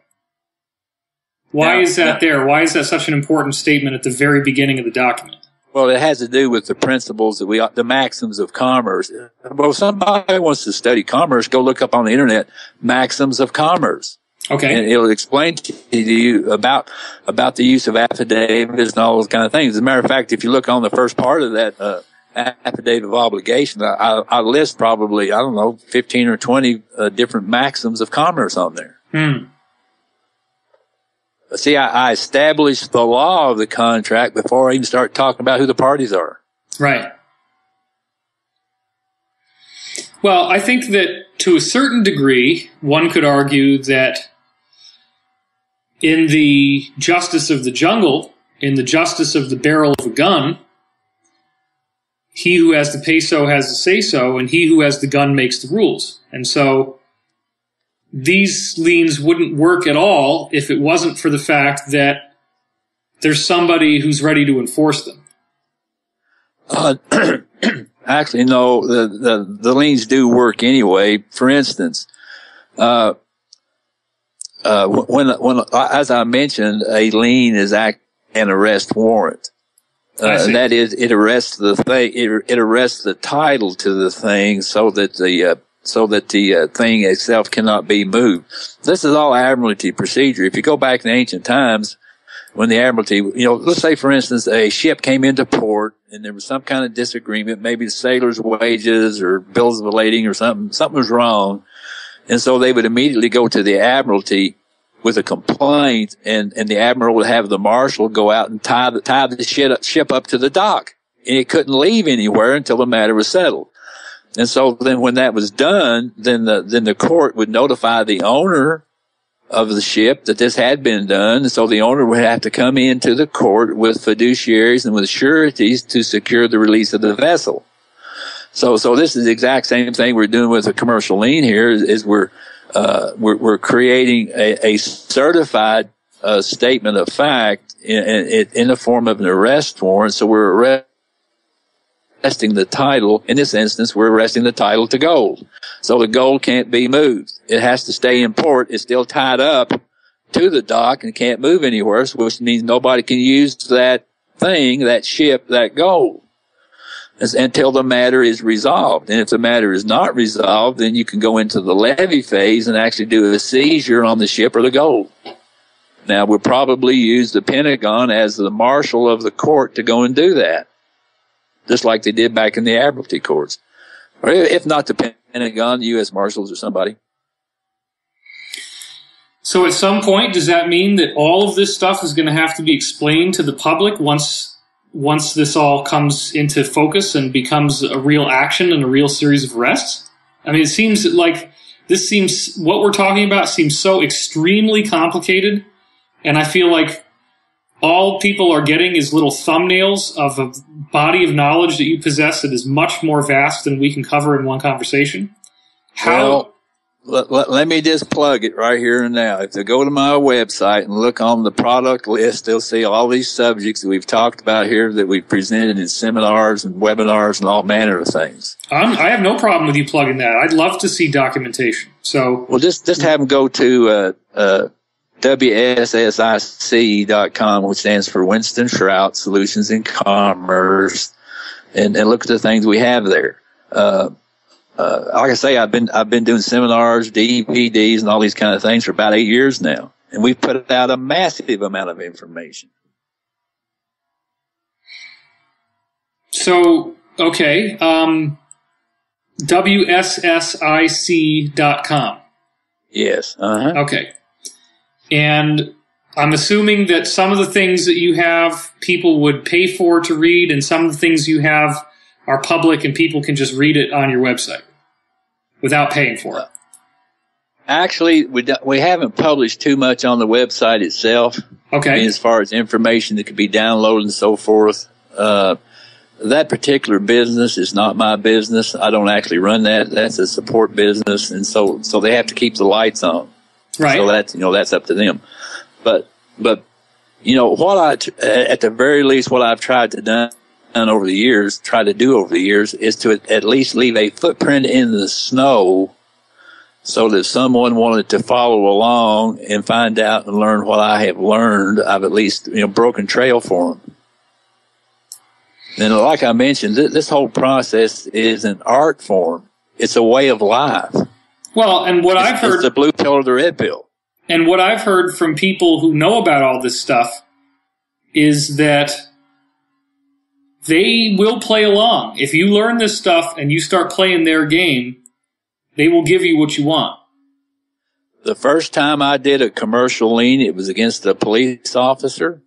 S1: Why is that there? Why is that such an important statement at the very beginning of the document?
S2: Well, it has to do with the principles the maxims of commerce. Well, if somebody wants to study commerce, go look up on the internet, maxims of commerce.
S1: Okay.
S2: And it'll explain to you about the use of affidavits and all those kind of things. As a matter of fact, if you look on the first part of that, affidavit of obligation, I list probably, 15 or 20 different maxims of commerce on there. See, I established the law of the contract before I even start talking about who the parties are.
S1: Right. Well, I think that to a certain degree, one could argue that in the justice of the jungle, in the justice of the barrel of a gun, he who has the peso has the say-so, and he who has the gun makes the rules. And so these liens wouldn't work at all if it wasn't for the fact that there's somebody who's ready to enforce them.
S2: Actually, no, the liens do work anyway. For instance, when as I mentioned, a lien is an arrest warrant. That is, it arrests the thing. It arrests the title to the thing, so that the thing itself cannot be moved. This is all Admiralty procedure. If you go back in ancient times, when the Admiralty, let's say for instance, a ship came into port and there was some kind of disagreement, maybe the sailors' wages or bills of lading or something was wrong, and so they would immediately go to the Admiralty with a complaint, and the admiral would have the marshal go out and tie the ship up to the dock. And it couldn't leave anywhere until the matter was settled. And so then when that was done, then the court would notify the owner of the ship that this had been done. And so the owner would have to come into the court with fiduciaries and with sureties to secure the release of the vessel. So this is the exact same thing we're doing with a commercial lien here, is we're creating a certified statement of fact in the form of an arrest warrant. So we're arresting the title. In this instance, we're arresting the title to gold. So the gold can't be moved. It has to stay in port. It's still tied up to the dock and can't move anywhere, which means nobody can use that thing, that ship, that gold, until the matter is resolved. And if the matter is not resolved, then you can go into the levy phase and actually do a seizure on the ship or the gold. Now, we'll probably use the Pentagon as the marshal of the court to go and do that, just like they did back in the Admiralty courts. Or if not the Pentagon, the U.S. Marshals or somebody.
S1: So at some point, does that mean that all of this stuff is going to have to be explained to the public once this all comes into focus and becomes a real action and a real series of arrests? I mean, it seems like what we're talking about seems so extremely complicated, and I feel like all people are getting is little thumbnails of a body of knowledge that you possess that is much more vast than we can cover in one conversation. How
S2: Let me just plug it right here and now. If they go to my website and look on the product list, they'll see all these subjects that we've talked about here that we've presented in seminars and webinars and all manner of things.
S1: I have no problem with you plugging that. I'd love to see documentation. So,
S2: well, just have them go to WSSIC.com, which stands for Winston Shrout Solutions in Commerce, and look at the things we have there. Like I say, I've been doing seminars, DVDs, and all these kind of things for about 8 years now, and we've put out a massive amount of information.
S1: So, okay, WSSIC.com.
S2: Yes.
S1: Okay. And I'm assuming that some of the things that you have people would pay for to read, and some of the things you have are public and people can just read it on your website without paying for it.
S2: Actually, we haven't published too much on the website itself.
S1: Okay.
S2: I mean, as far as information that could be downloaded and so forth. That particular business is not my business. I don't actually run that. That's a support business, and so they have to keep the lights on.
S1: Right.
S2: So that's up to them. But at the very least, what I've tried to do over the years is to at least leave a footprint in the snow, so that if someone wanted to follow along and find out and learn what I have learned, I've at least broken trail for them. And like I mentioned, this whole process is an art form. It's a way of life.
S1: Well, and I've heard,
S2: it's the blue pill or the red pill.
S1: And what I've heard from people who know about all this stuff is that they will play along. If you learn this stuff and you start playing their game, they will give you what you want.
S2: The first time I did a commercial lien, it was against a police officer,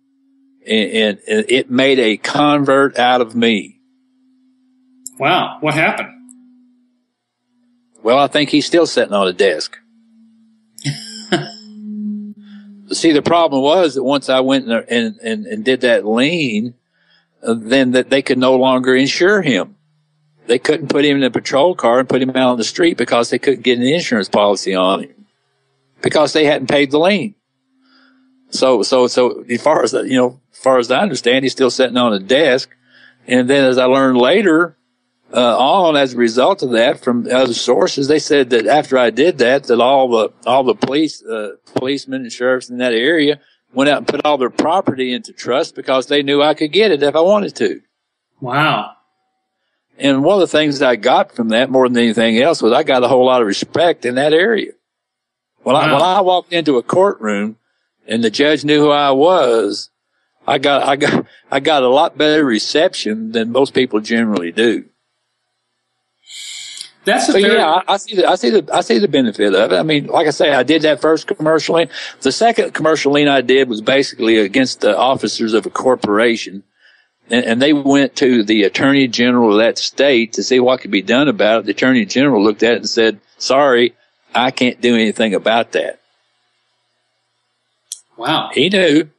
S2: and it made a convert out of me.
S1: Wow. What happened?
S2: Well, I think he's still sitting on a desk. See, the problem was that once I went and did that lien, then that they could no longer insure him. They couldn't put him in a patrol car and put him out on the street because they couldn't get an insurance policy on him because they hadn't paid the lien. So as far as I understand, he's still sitting on a desk. And then as I learned later, as a result of that from other sources, they said that after I did that all the policemen and sheriffs in that area went out and put all their property into trust because they knew I could get it if I wanted to.
S1: Wow.
S2: And one of the things that I got from that more than anything else was I got a whole lot of respect in that area. When I walked into a courtroom and the judge knew who I was, I got a lot better reception than most people generally do. I see the benefit of it. I mean, like I say, I did that first commercial lien. The second commercial lien I did was basically against the officers of a corporation, and they went to the attorney general of that state to see what could be done about it. The attorney general looked at it and said, "Sorry, I can't do anything about that."
S1: Wow.
S2: He knew.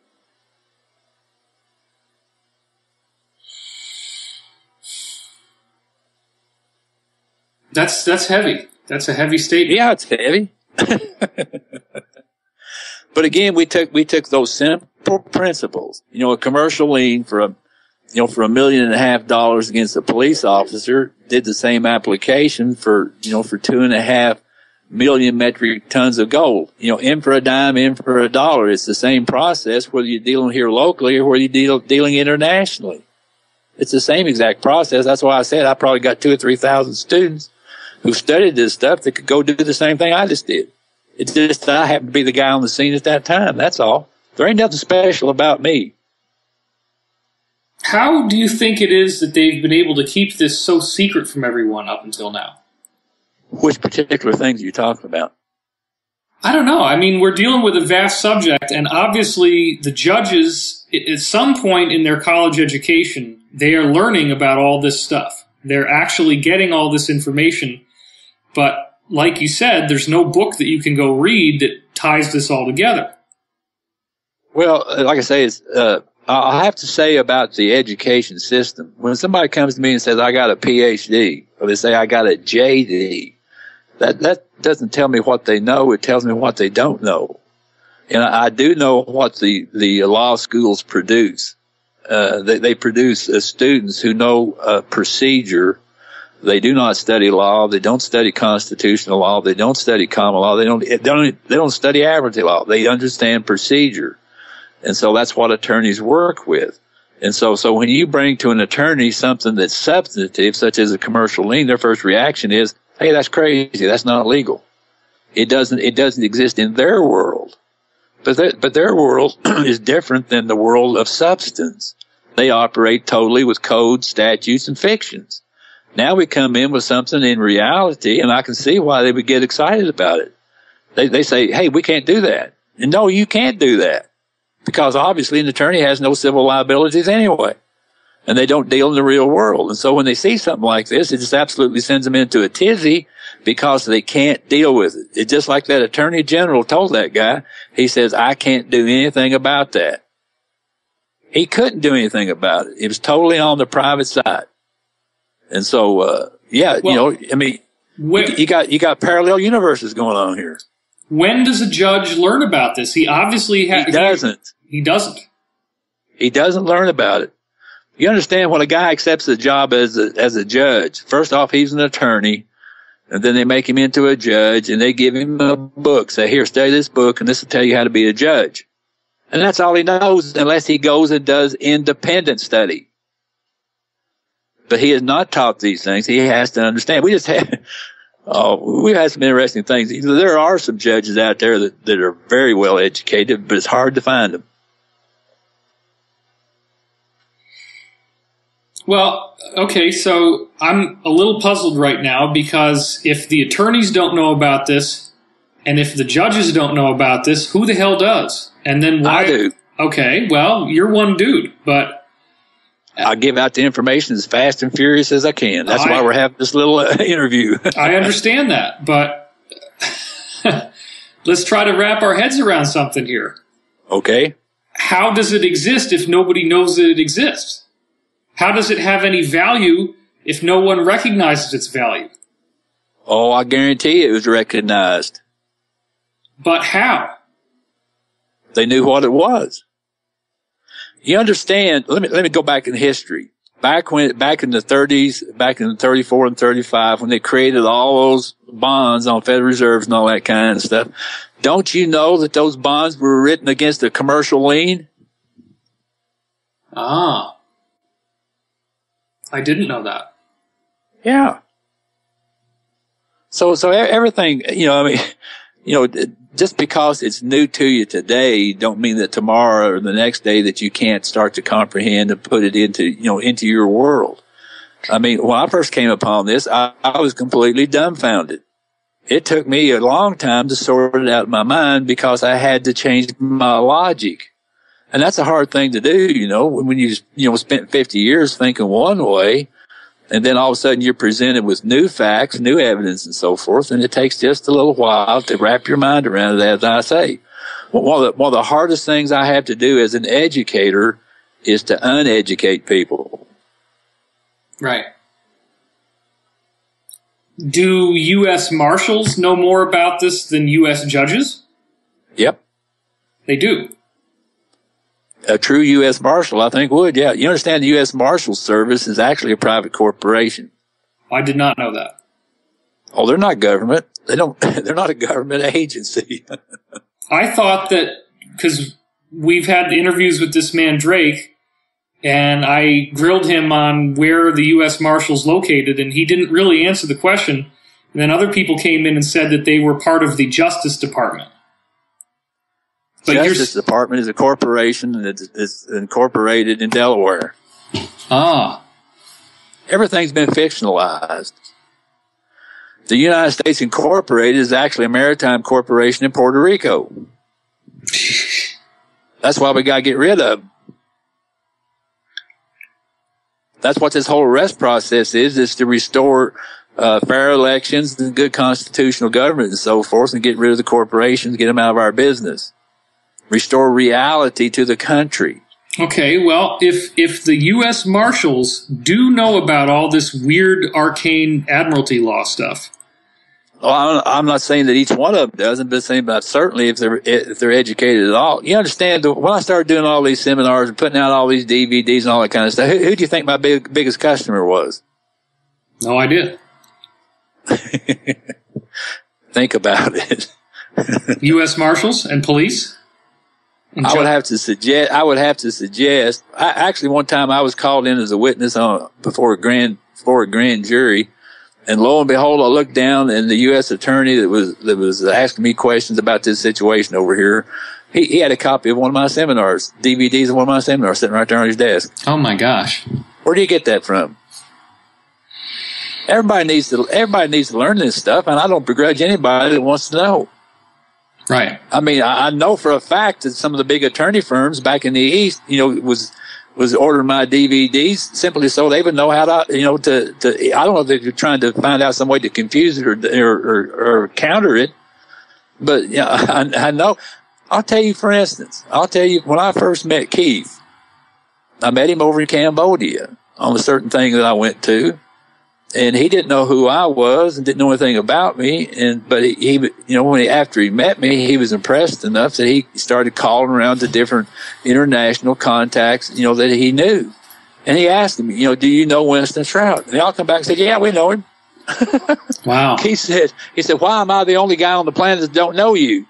S1: That's heavy. That's a heavy statement.
S2: Yeah, it's heavy. But again, we took those simple principles. A commercial lien for $1.5 million against a police officer, did the same application for 2.5 million metric tons of gold. In for a dime, in for a dollar. It's the same process whether you're dealing here locally or whether you're dealing internationally. It's the same exact process. That's why I said I probably got 2,000 or 3,000 students who studied this stuff that could go do the same thing I just did. It's just that I happened to be the guy on the scene at that time. That's all. There ain't nothing special about me.
S1: How do you think it is that they've been able to keep this so secret from everyone up until now?
S2: Which particular things are you talking about?
S1: I don't know. I mean, we're dealing with a vast subject, and obviously the judges, at some point in their college education, they are learning about all this stuff. They're actually getting all this information. But like you said, there's no book that you can go read that ties this all together.
S2: Well, like I say, I have to say about the education system. When somebody comes to me and says, I got a PhD, or they say I got a JD, That doesn't tell me what they know. It tells me what they don't know. And I do know what the law schools produce. They produce students who know procedure. They do not study law. They don't study constitutional law. They don't study common law. They don't study admiralty law. They understand procedure. And so that's what attorneys work with. And so when you bring to an attorney something that's substantive, such as a commercial lien, their first reaction is, hey, that's crazy. That's not legal. It doesn't exist in their world. But their world is different than the world of substance. They operate totally with codes, statutes, and fictions. Now we come in with something in reality, and I can see why they would get excited about it. They say, hey, we can't do that. And no, you can't do that. Because obviously an attorney has no civil liabilities anyway. And they don't deal in the real world. And so when they see something like this, it just absolutely sends them into a tizzy because they can't deal with it. It's just like that attorney general told that guy. He says, I can't do anything about that. He couldn't do anything about it. It was totally on the private side. And so, you got parallel universes going on here.
S1: When does a judge learn about this? He obviously
S2: he doesn't.
S1: He doesn't.
S2: He doesn't learn about it. You understand, when a guy accepts a job as a judge, first off, he's an attorney, and then they make him into a judge, and they give him a book. Say, here, study this book, and this will tell you how to be a judge. And that's all he knows, unless he goes and does independent study. But he is not taught these things. He has to understand. We've had some interesting things. There are some judges out there that are very well educated, but it's hard to find them.
S1: Well, okay, so I'm a little puzzled right now, because if the attorneys don't know about this, and if the judges don't know about this, who the hell does? And then why?
S2: I do.
S1: Okay, well, you're one dude, but
S2: I give out the information as fast and furious as I can. That's why we're having this little interview.
S1: I understand that, but let's try to wrap our heads around something here.
S2: Okay.
S1: How does it exist if nobody knows that it exists? How does it have any value if no one recognizes its value?
S2: Oh, I guarantee it was recognized.
S1: But how?
S2: They knew what it was. You understand, let me go back in history. Back in the 30s, back in 34 and 35, when they created all those bonds on Federal Reserves and all that kind of stuff, don't you know that those bonds were written against a commercial lien?
S1: Ah. I didn't know that.
S2: Yeah. So everything, just because it's new to you today, don't mean that tomorrow or the next day that you can't start to comprehend and put it into your world. I mean, when I first came upon this, I was completely dumbfounded. It took me a long time to sort it out in my mind because I had to change my logic. And that's a hard thing to do, when you spent 50 years thinking one way, and then all of a sudden you're presented with new facts, new evidence, and so forth, and it takes just a little while to wrap your mind around it, as I say. One of the hardest things I have to do as an educator is to uneducate people.
S1: Right. Do U.S. Marshals know more about this than U.S. judges?
S2: Yep.
S1: They do.
S2: A true U.S. Marshal, I think, would, yeah. You understand the U.S. Marshal Service is actually a private corporation.
S1: I did not know that.
S2: Oh, they're not government. They're not a government agency.
S1: I thought that, because we've had interviews with this man, Drake, and I grilled him on where the U.S. Marshals located, and he didn't really answer the question. And then other people came in and said that they were part of the Justice Department. But
S2: Justice Department is a corporation and it's incorporated in Delaware.
S1: Ah.
S2: Everything's been fictionalized. The United States Incorporated is actually a maritime corporation in Puerto Rico. That's why we got to get rid of them. That's what this whole arrest process is to restore fair elections and good constitutional government and so forth, and get rid of the corporations, get them out of our business. Restore reality to the country.
S1: Okay, well, if the U.S. Marshals do know about all this weird, arcane admiralty law stuff,
S2: Well, I'm not saying that each one of them doesn't, but saying, but certainly if they're educated at all. You understand, when I started doing all these seminars and putting out all these DVDs and all that kind of stuff, who do you think my biggest customer was?
S1: No idea.
S2: Think about it.
S1: U.S. Marshals and police?
S2: I would have to suggest, actually one time I was called in as a witness before a grand jury. And lo and behold, I looked down, and the U.S. attorney that was asking me questions about this situation over here, he had a copy of one of my seminars, DVDs of one of my seminars, sitting right there on his desk.
S1: Oh my gosh!
S2: Where do you get that from? Everybody needs to learn this stuff, and I don't begrudge anybody that wants to know.
S1: Right.
S2: I mean, I know for a fact that some of the big attorney firms back in the East, was ordering my DVDs simply so they would know how to, I don't know if they're trying to find out some way to confuse it or counter it, but I know. I'll tell you, for instance, when I first met Keith, I met him over in Cambodia on a certain thing that I went to, and he didn't know who I was and didn't know anything about me. But after he met me, he was impressed enough that he started calling around to different international contacts, that he knew. And he asked them, do you know Winston Trout? And they all come back and said, yeah, we know him.
S1: Wow.
S2: He said, why am I the only guy on the planet that don't know you?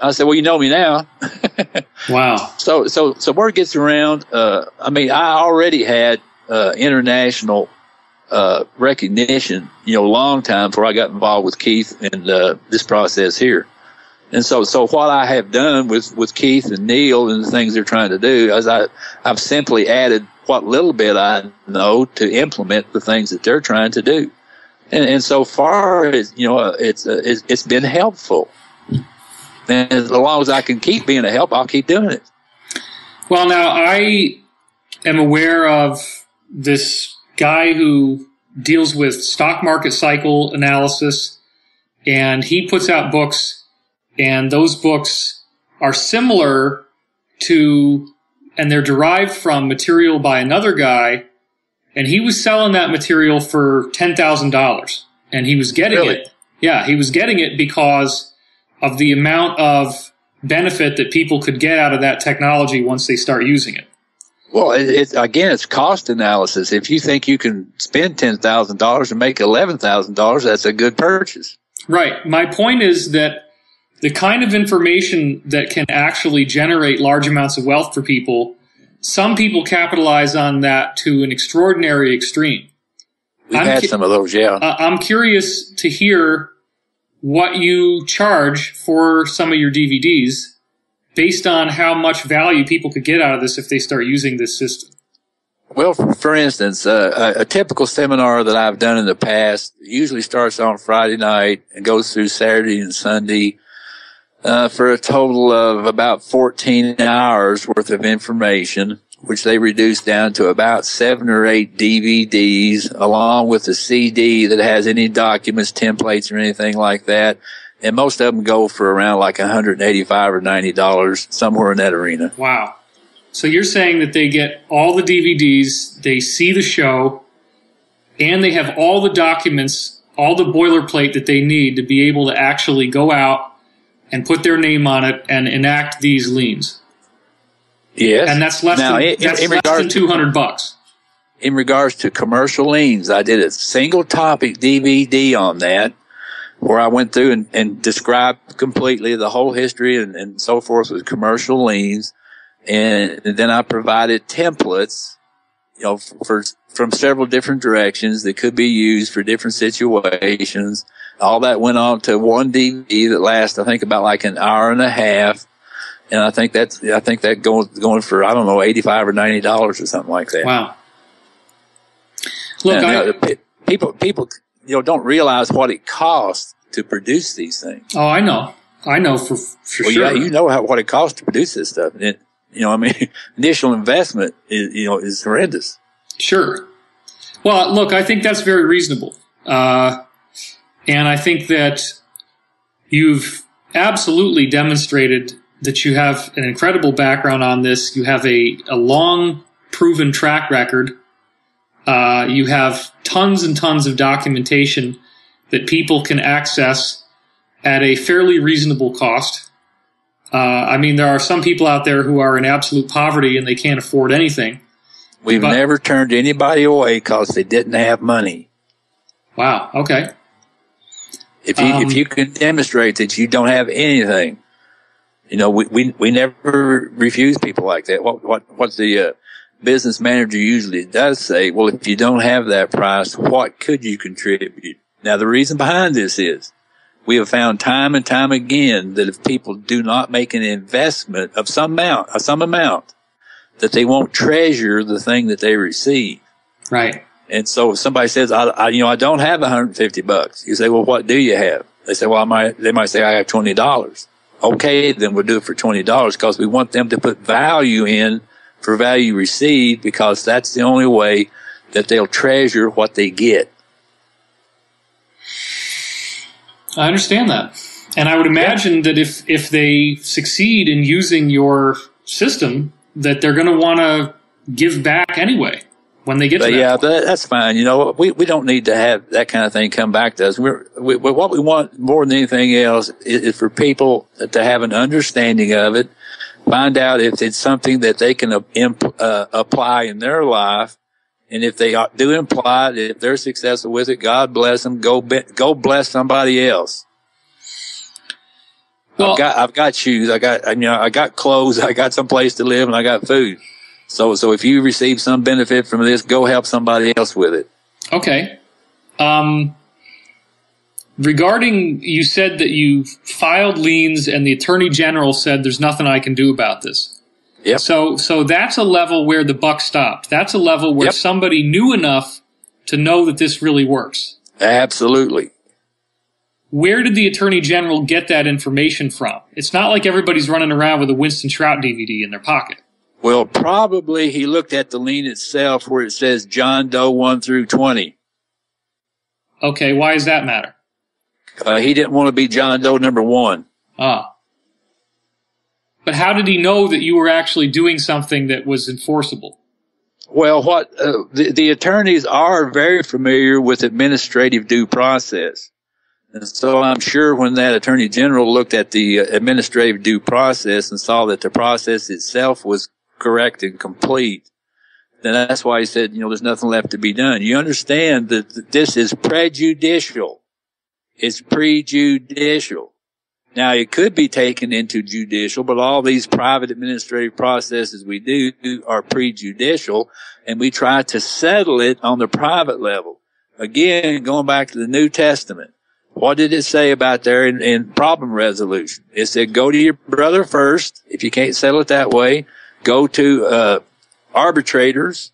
S2: I said, well, you know me now.
S1: Wow.
S2: So word gets around. I already had, international, recognition, long time before I got involved with Keith and this process here. And so what I have done with Keith and Neil and the things they're trying to do is I've simply added what little bit I know to implement the things that they're trying to do. And so far, it's been helpful. And as long as I can keep being a help, I'll keep doing it.
S1: Well, now I am aware of this guy who deals with stock market cycle analysis, and he puts out books, and those books are similar to, and they're derived from material by another guy, and he was selling that material for $10,000, and he was getting
S2: Really?
S1: it. Yeah, he was getting it because of the amount of benefit that people could get out of that technology once they start using it.
S2: Well, it's cost analysis. If you think you can spend $10,000 and make $11,000, that's a good purchase.
S1: Right. My point is that the kind of information that can actually generate large amounts of wealth for people, some people capitalize on that to an extraordinary extreme.
S2: We've had some of those, yeah.
S1: I'm curious to hear what you charge for some of your DVDs based on how much value people could get out of this if they start using this system.
S2: Well, for instance, a typical seminar that I've done in the past usually starts on Friday night and goes through Saturday and Sunday for a total of about 14 hours worth of information, which they reduce down to about 7 or 8 DVDs, along with a CD that has any documents, templates, or anything like that. And most of them go for around like $185 or $90, somewhere in that arena.
S1: Wow. So you're saying that they get all the DVDs, they see the show, and they have all the documents, all the boilerplate that they need to be able to actually go out and put their name on it and enact these liens.
S2: Yes.
S1: And that's less than $200.
S2: In regards to commercial liens, I did a single topic DVD on that, where I went through and described completely the whole history and so forth with commercial liens. And then I provided templates, from several different directions that could be used for different situations. All that went on to one DVD that lasts, I think, about like an hour and a half. And I think that going for, I don't know, $85 or $90 or something like that.
S1: Wow. Look,
S2: people, don't realize what it costs to produce these things.
S1: Oh, I know for sure.
S2: Yeah, you know what it costs to produce this stuff. And initial investment is horrendous.
S1: Sure. Well, look, I think that's very reasonable. And I think that you've absolutely demonstrated that you have an incredible background on this. You have a long proven track record. You have tons and tons of documentation that people can access at a fairly reasonable cost. I mean, there are some people out there who are in absolute poverty and they can't afford anything.
S2: We've never turned anybody away because they didn't have money.
S1: Wow. Okay.
S2: If you can demonstrate that you don't have anything, you know, we never refuse people like that. What the business manager usually does say, well, if you don't have that price, what could you contribute? Now, the reason behind this is we have found time and time again that if people do not make an investment of some amount, that they won't treasure the thing that they receive.
S1: Right.
S2: And so if somebody says, I don't have $150. You say, well, what do you have? They say, well, they might say, I have $20. Okay, then we'll do it for $20 because we want them to put value in for value received, because that's the only way that they'll treasure what they get.
S1: I understand that. And I would imagine that if they succeed in using your system, that they're going to want to give back anyway when they get to that point.
S2: That's fine. You know, we don't need to have that kind of thing come back to us. What we want more than anything else is for people to have an understanding of it, find out if it's something that they can apply in their life. And if they do imply it, if they're successful with it, God bless them. Go bless somebody else. Well, I've got shoes. I got clothes. I got some place to live, and I got food. So if you receive some benefit from this, go help somebody else with it. Okay.
S1: Regarding, you said that you filed liens and the Attorney General said there's nothing I can do about this.
S2: Yep.
S1: So that's a level where the buck stopped. That's a level where somebody knew enough to know that this really works.
S2: Absolutely.
S1: Where did the Attorney General get that information from? It's not like everybody's running around with a Winston Trout DVD in their pocket.
S2: Well, probably he looked at the lien itself where it says John Doe 1 through 20.
S1: Okay, why does that matter?
S2: He didn't want to be John Doe number 1.
S1: Ah. But how did he know that you were actually doing something that was enforceable?
S2: Well, the attorneys are very familiar with administrative due process. And so I'm sure when that Attorney General looked at the administrative due process and saw that the process itself was correct and complete, then that's why he said, there's nothing left to be done. You understand that this is prejudicial. It's prejudicial. Now, it could be taken into judicial, but all these private administrative processes we do are prejudicial, and we try to settle it on the private level. Again, going back to the New Testament, what did it say about there in problem resolution? It said, go to your brother first. If you can't settle it that way, go to arbitrators.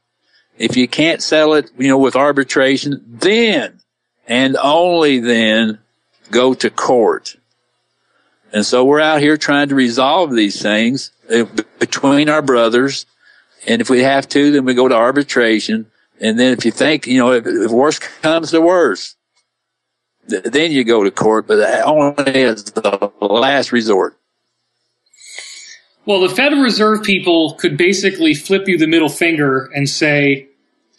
S2: If you can't settle it, with arbitration, then and only then go to court. And so we're out here trying to resolve these things between our brothers. And if we have to, then we go to arbitration. And then if you think, if worse comes to worse, then you go to court, but only as the last resort.
S1: Well, the Federal Reserve people could basically flip you the middle finger and say,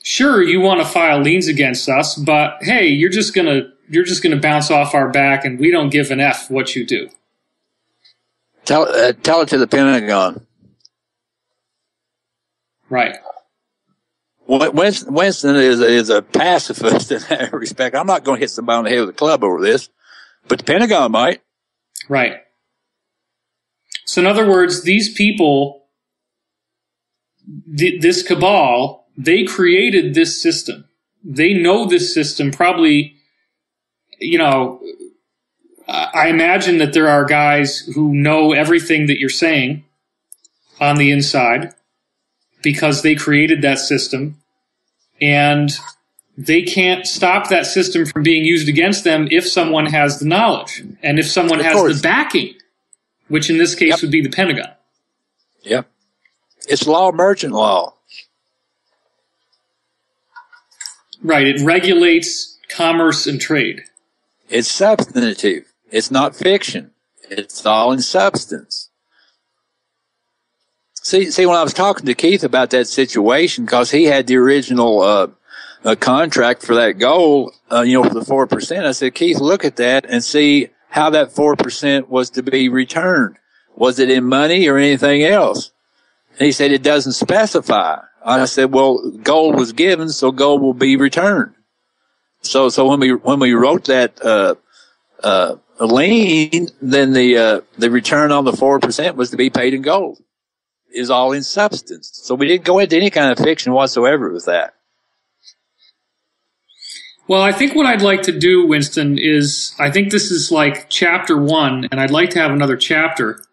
S1: sure, you want to file liens against us, but hey, you're just gonna bounce off our back, and we don't give an F what you do.
S2: Tell it to the Pentagon.
S1: Right.
S2: Winston is a pacifist in that respect. I'm not going to hit somebody on the head with a club over this, but the Pentagon might.
S1: Right. So in other words, these people, this cabal, they created this system. They know this system probably, I imagine that there are guys who know everything that you're saying on the inside, because they created that system, and they can't stop that system from being used against them if someone has the knowledge and if someone has the backing, which in this case would be the Pentagon.
S2: Yep. It's law, merchant law.
S1: Right. It regulates commerce and trade.
S2: It's substantive. It's not fiction. It's all in substance. See, when I was talking to Keith about that situation, because he had the original a contract for that gold, for the 4%. I said, Keith, look at that and see how that 4% was to be returned. Was it in money or anything else? And he said, it doesn't specify. I said, well, gold was given, so gold will be returned. So when we wrote that, lien, then the return on the 4% was to be paid in gold. Is all in substance. So we didn't go into any kind of fiction whatsoever with that.
S1: Well, I think what I'd like to do, Winston, is I think this is like chapter 1, and I'd like to have another chapter.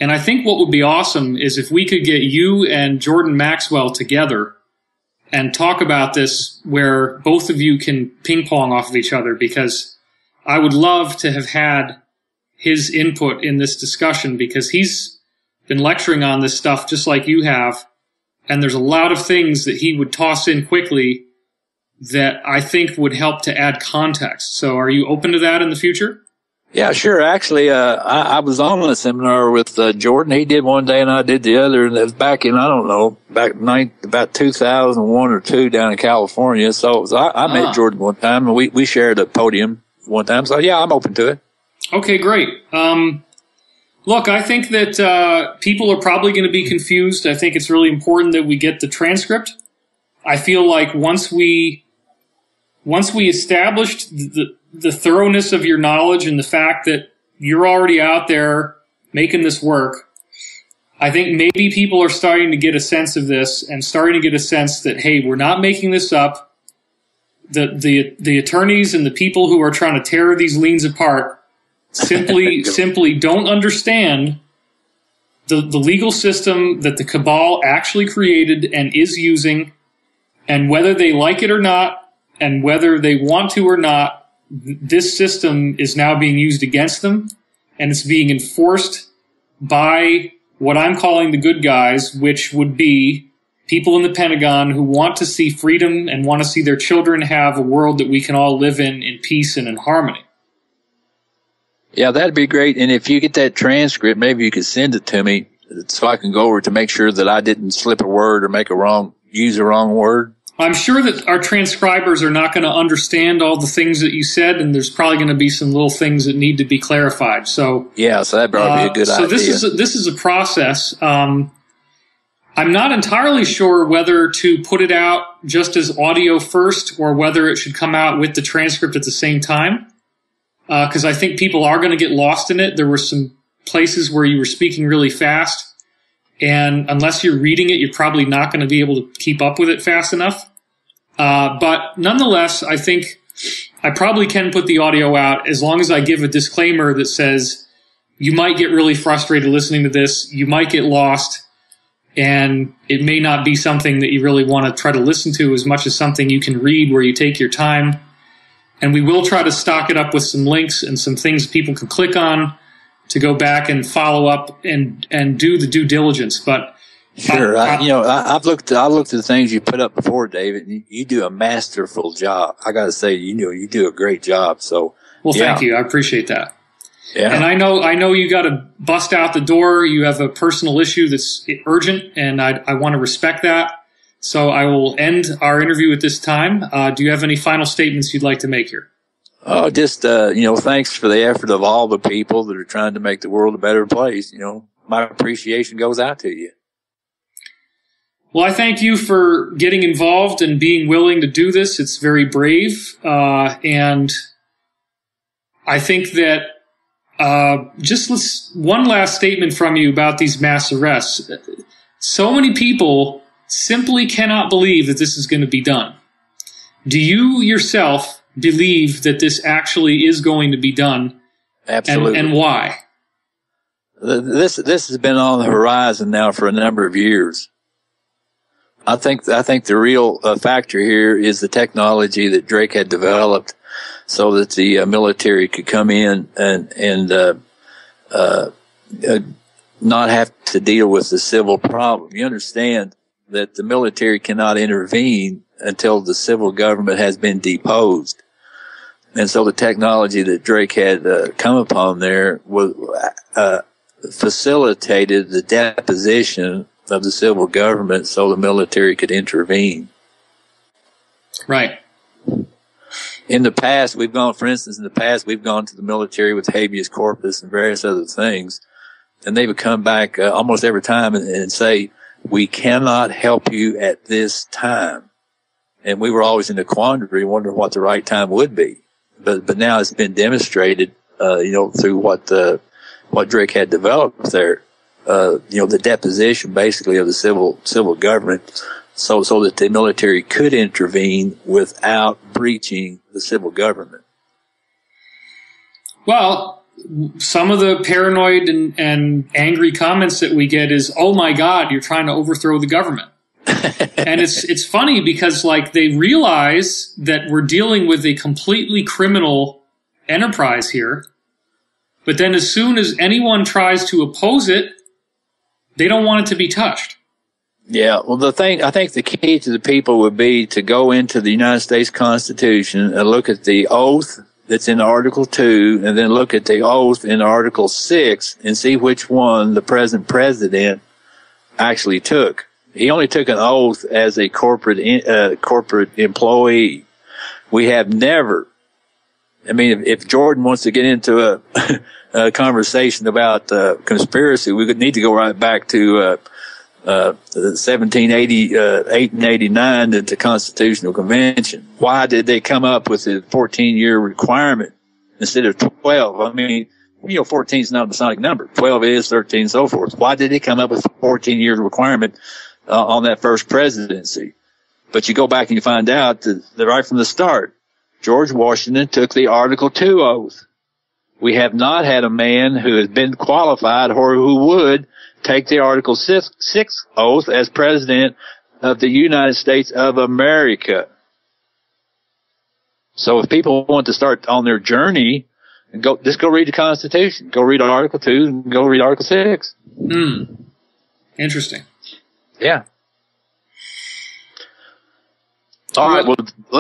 S1: And I think what would be awesome is if we could get you and Jordan Maxwell together and talk about this where both of you can ping pong off of each other, because I would love to have had his input in this discussion, because he's been lecturing on this stuff just like you have, and there's a lot of things that he would toss in quickly that I think would help to add context. So are you open to that in the future?
S2: Yeah, sure. Actually, I was on a seminar with Jordan. He did one day and I did the other, and it was back in, I don't know, about 2001 or 2 down in California. So I met Jordan one time, and we shared a podium one time. So yeah, I'm open to it.
S1: Okay, great. Look, I think that people are probably going to be confused. I think it's really important that we get the transcript. I feel like once we established the thoroughness of your knowledge and the fact that you're already out there making this work, I think maybe people are starting to get a sense of this and starting to get a sense that, hey, we're not making this up. The attorneys and the people who are trying to tear these liens apart simply don't understand the legal system that the cabal actually created and is using, and whether they like it or not, and whether they want to or not, this system is now being used against them, and it's being enforced by what I'm calling the good guys, which would be people in the Pentagon who want to see freedom and want to see their children have a world that we can all live in peace and in harmony.
S2: Yeah, that'd be great. And if you get that transcript, maybe you could send it to me so I can go over to make sure that I didn't slip a word or use a wrong word. I'm
S1: sure that our transcribers are not going to understand all the things that you said, and there's probably going to be some little things that need to be clarified. So
S2: yeah, so that'd probably be a good idea.
S1: So this is a process. I'm not entirely sure whether to put it out just as audio first or whether it should come out with the transcript at the same time, because I think people are going to get lost in it. There were some places where you were speaking really fast, and unless you're reading it, you're probably not going to be able to keep up with it fast enough. But nonetheless, I think I probably can put the audio out as long as I give a disclaimer that says you might get really frustrated listening to this, you might get lost, and it may not be something that you really want to try to listen to as much as something you can read where you take your time. And we will try to stock it up with some links and some things people can click on to go back and follow up and do the due diligence. But
S2: sure, I've looked at the things you put up before, David. You do a masterful job. I got to say, you do a great job. So,
S1: well, thank you. I appreciate that.
S2: Yeah.
S1: And I know you got to bust out the door. You have a personal issue that's urgent, and I want to respect that. So I will end our interview at this time. Do you have any final statements you'd like to make here?
S2: Oh, just, thanks for the effort of all the people that are trying to make the world a better place. My appreciation goes out to you.
S1: Well, I thank you for getting involved and being willing to do this. It's very brave. And I think that one last statement from you about these mass arrests. So many people simply cannot believe that this is going to be done. Do you yourself believe that this actually is going to be done?
S2: Absolutely.
S1: And why?
S2: This has been on the horizon now for a number of years. I think the real factor here is the technology that Drake had developed so that the military could come in and not have to deal with the civil problem. You understand that the military cannot intervene until the civil government has been deposed. And so the technology that Drake had come upon there was facilitated the deposition of the civil government so the military could intervene.
S1: Right.
S2: In the past, for instance, in the past, we've gone to the military with habeas corpus and various other things, and they would come back almost every time and say, we cannot help you at this time. And we were always in a quandary, wondering what the right time would be. But now it's been demonstrated, through what Drake had developed there, the deposition basically of the civil government, so that the military could intervene without breaching the civil government.
S1: Well, some of the paranoid and angry comments that we get is, "Oh my God, you're trying to overthrow the government." And it's funny because like they realize that we're dealing with a completely criminal enterprise here, but then as soon as anyone tries to oppose it, they don't want it to be touched.
S2: Yeah, well, I think the key to the people would be to go into the United States Constitution and look at the oath that's in Article 2, and then look at the oath in Article 6 and see which one the present president actually took. He only took an oath as a corporate employee. We have never, if Jordan wants to get into a conversation about conspiracy, we would need to go right back to 1788 and 89 at the Constitutional Convention. Why did they come up with the 14-year requirement instead of 12? 14 is not a Masonic number. 12 is, 13, and so forth. Why did they come up with the 14-year requirement on that first presidency? But you go back and you find out that right from the start, George Washington took the Article 2 oath. We have not had a man who has been qualified or who would take the Article 6 oath as President of the United States of America. So if people want to start on their journey, just go read the Constitution. Go read Article 2 and go read Article 6.
S1: Interesting.
S2: Yeah. All right, well,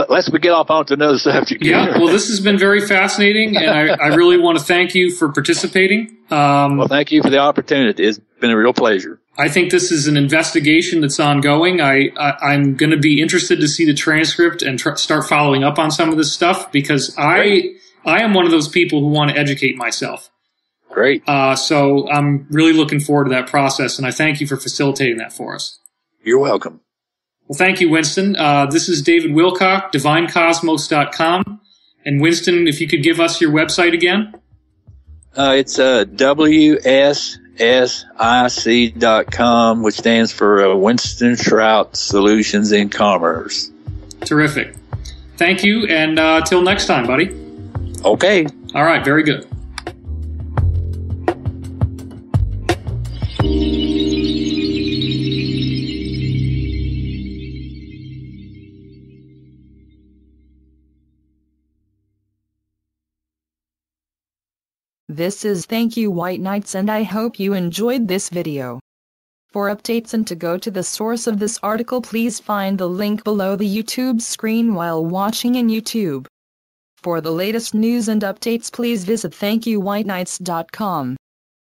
S2: let's get off onto another subject.
S1: Yeah, well, this has been very fascinating, and I really want to thank you for participating.
S2: Well, thank you for the opportunity. It's been a real pleasure.
S1: I think this is an investigation that's ongoing. I'm going to be interested to see the transcript and start following up on some of this stuff because I am one of those people who want to educate myself.
S2: Great.
S1: So I'm really looking forward to that process, and I thank you for facilitating that for us.
S2: You're welcome.
S1: Well, thank you, Winston. This is David Wilcock, DivineCosmos.com. And Winston, if you could give us your website again.
S2: It's WSSIC.com, which stands for Winston Shrout Solutions in Commerce.
S1: Terrific. Thank you, and till next time, buddy.
S2: Okay.
S1: All right, very good.
S3: This is Thank You White Knights, and I hope you enjoyed this video. For updates and to go to the source of this article, please find the link below the YouTube screen while watching in YouTube. For the latest news and updates, please visit thankyouwhiteknights.com.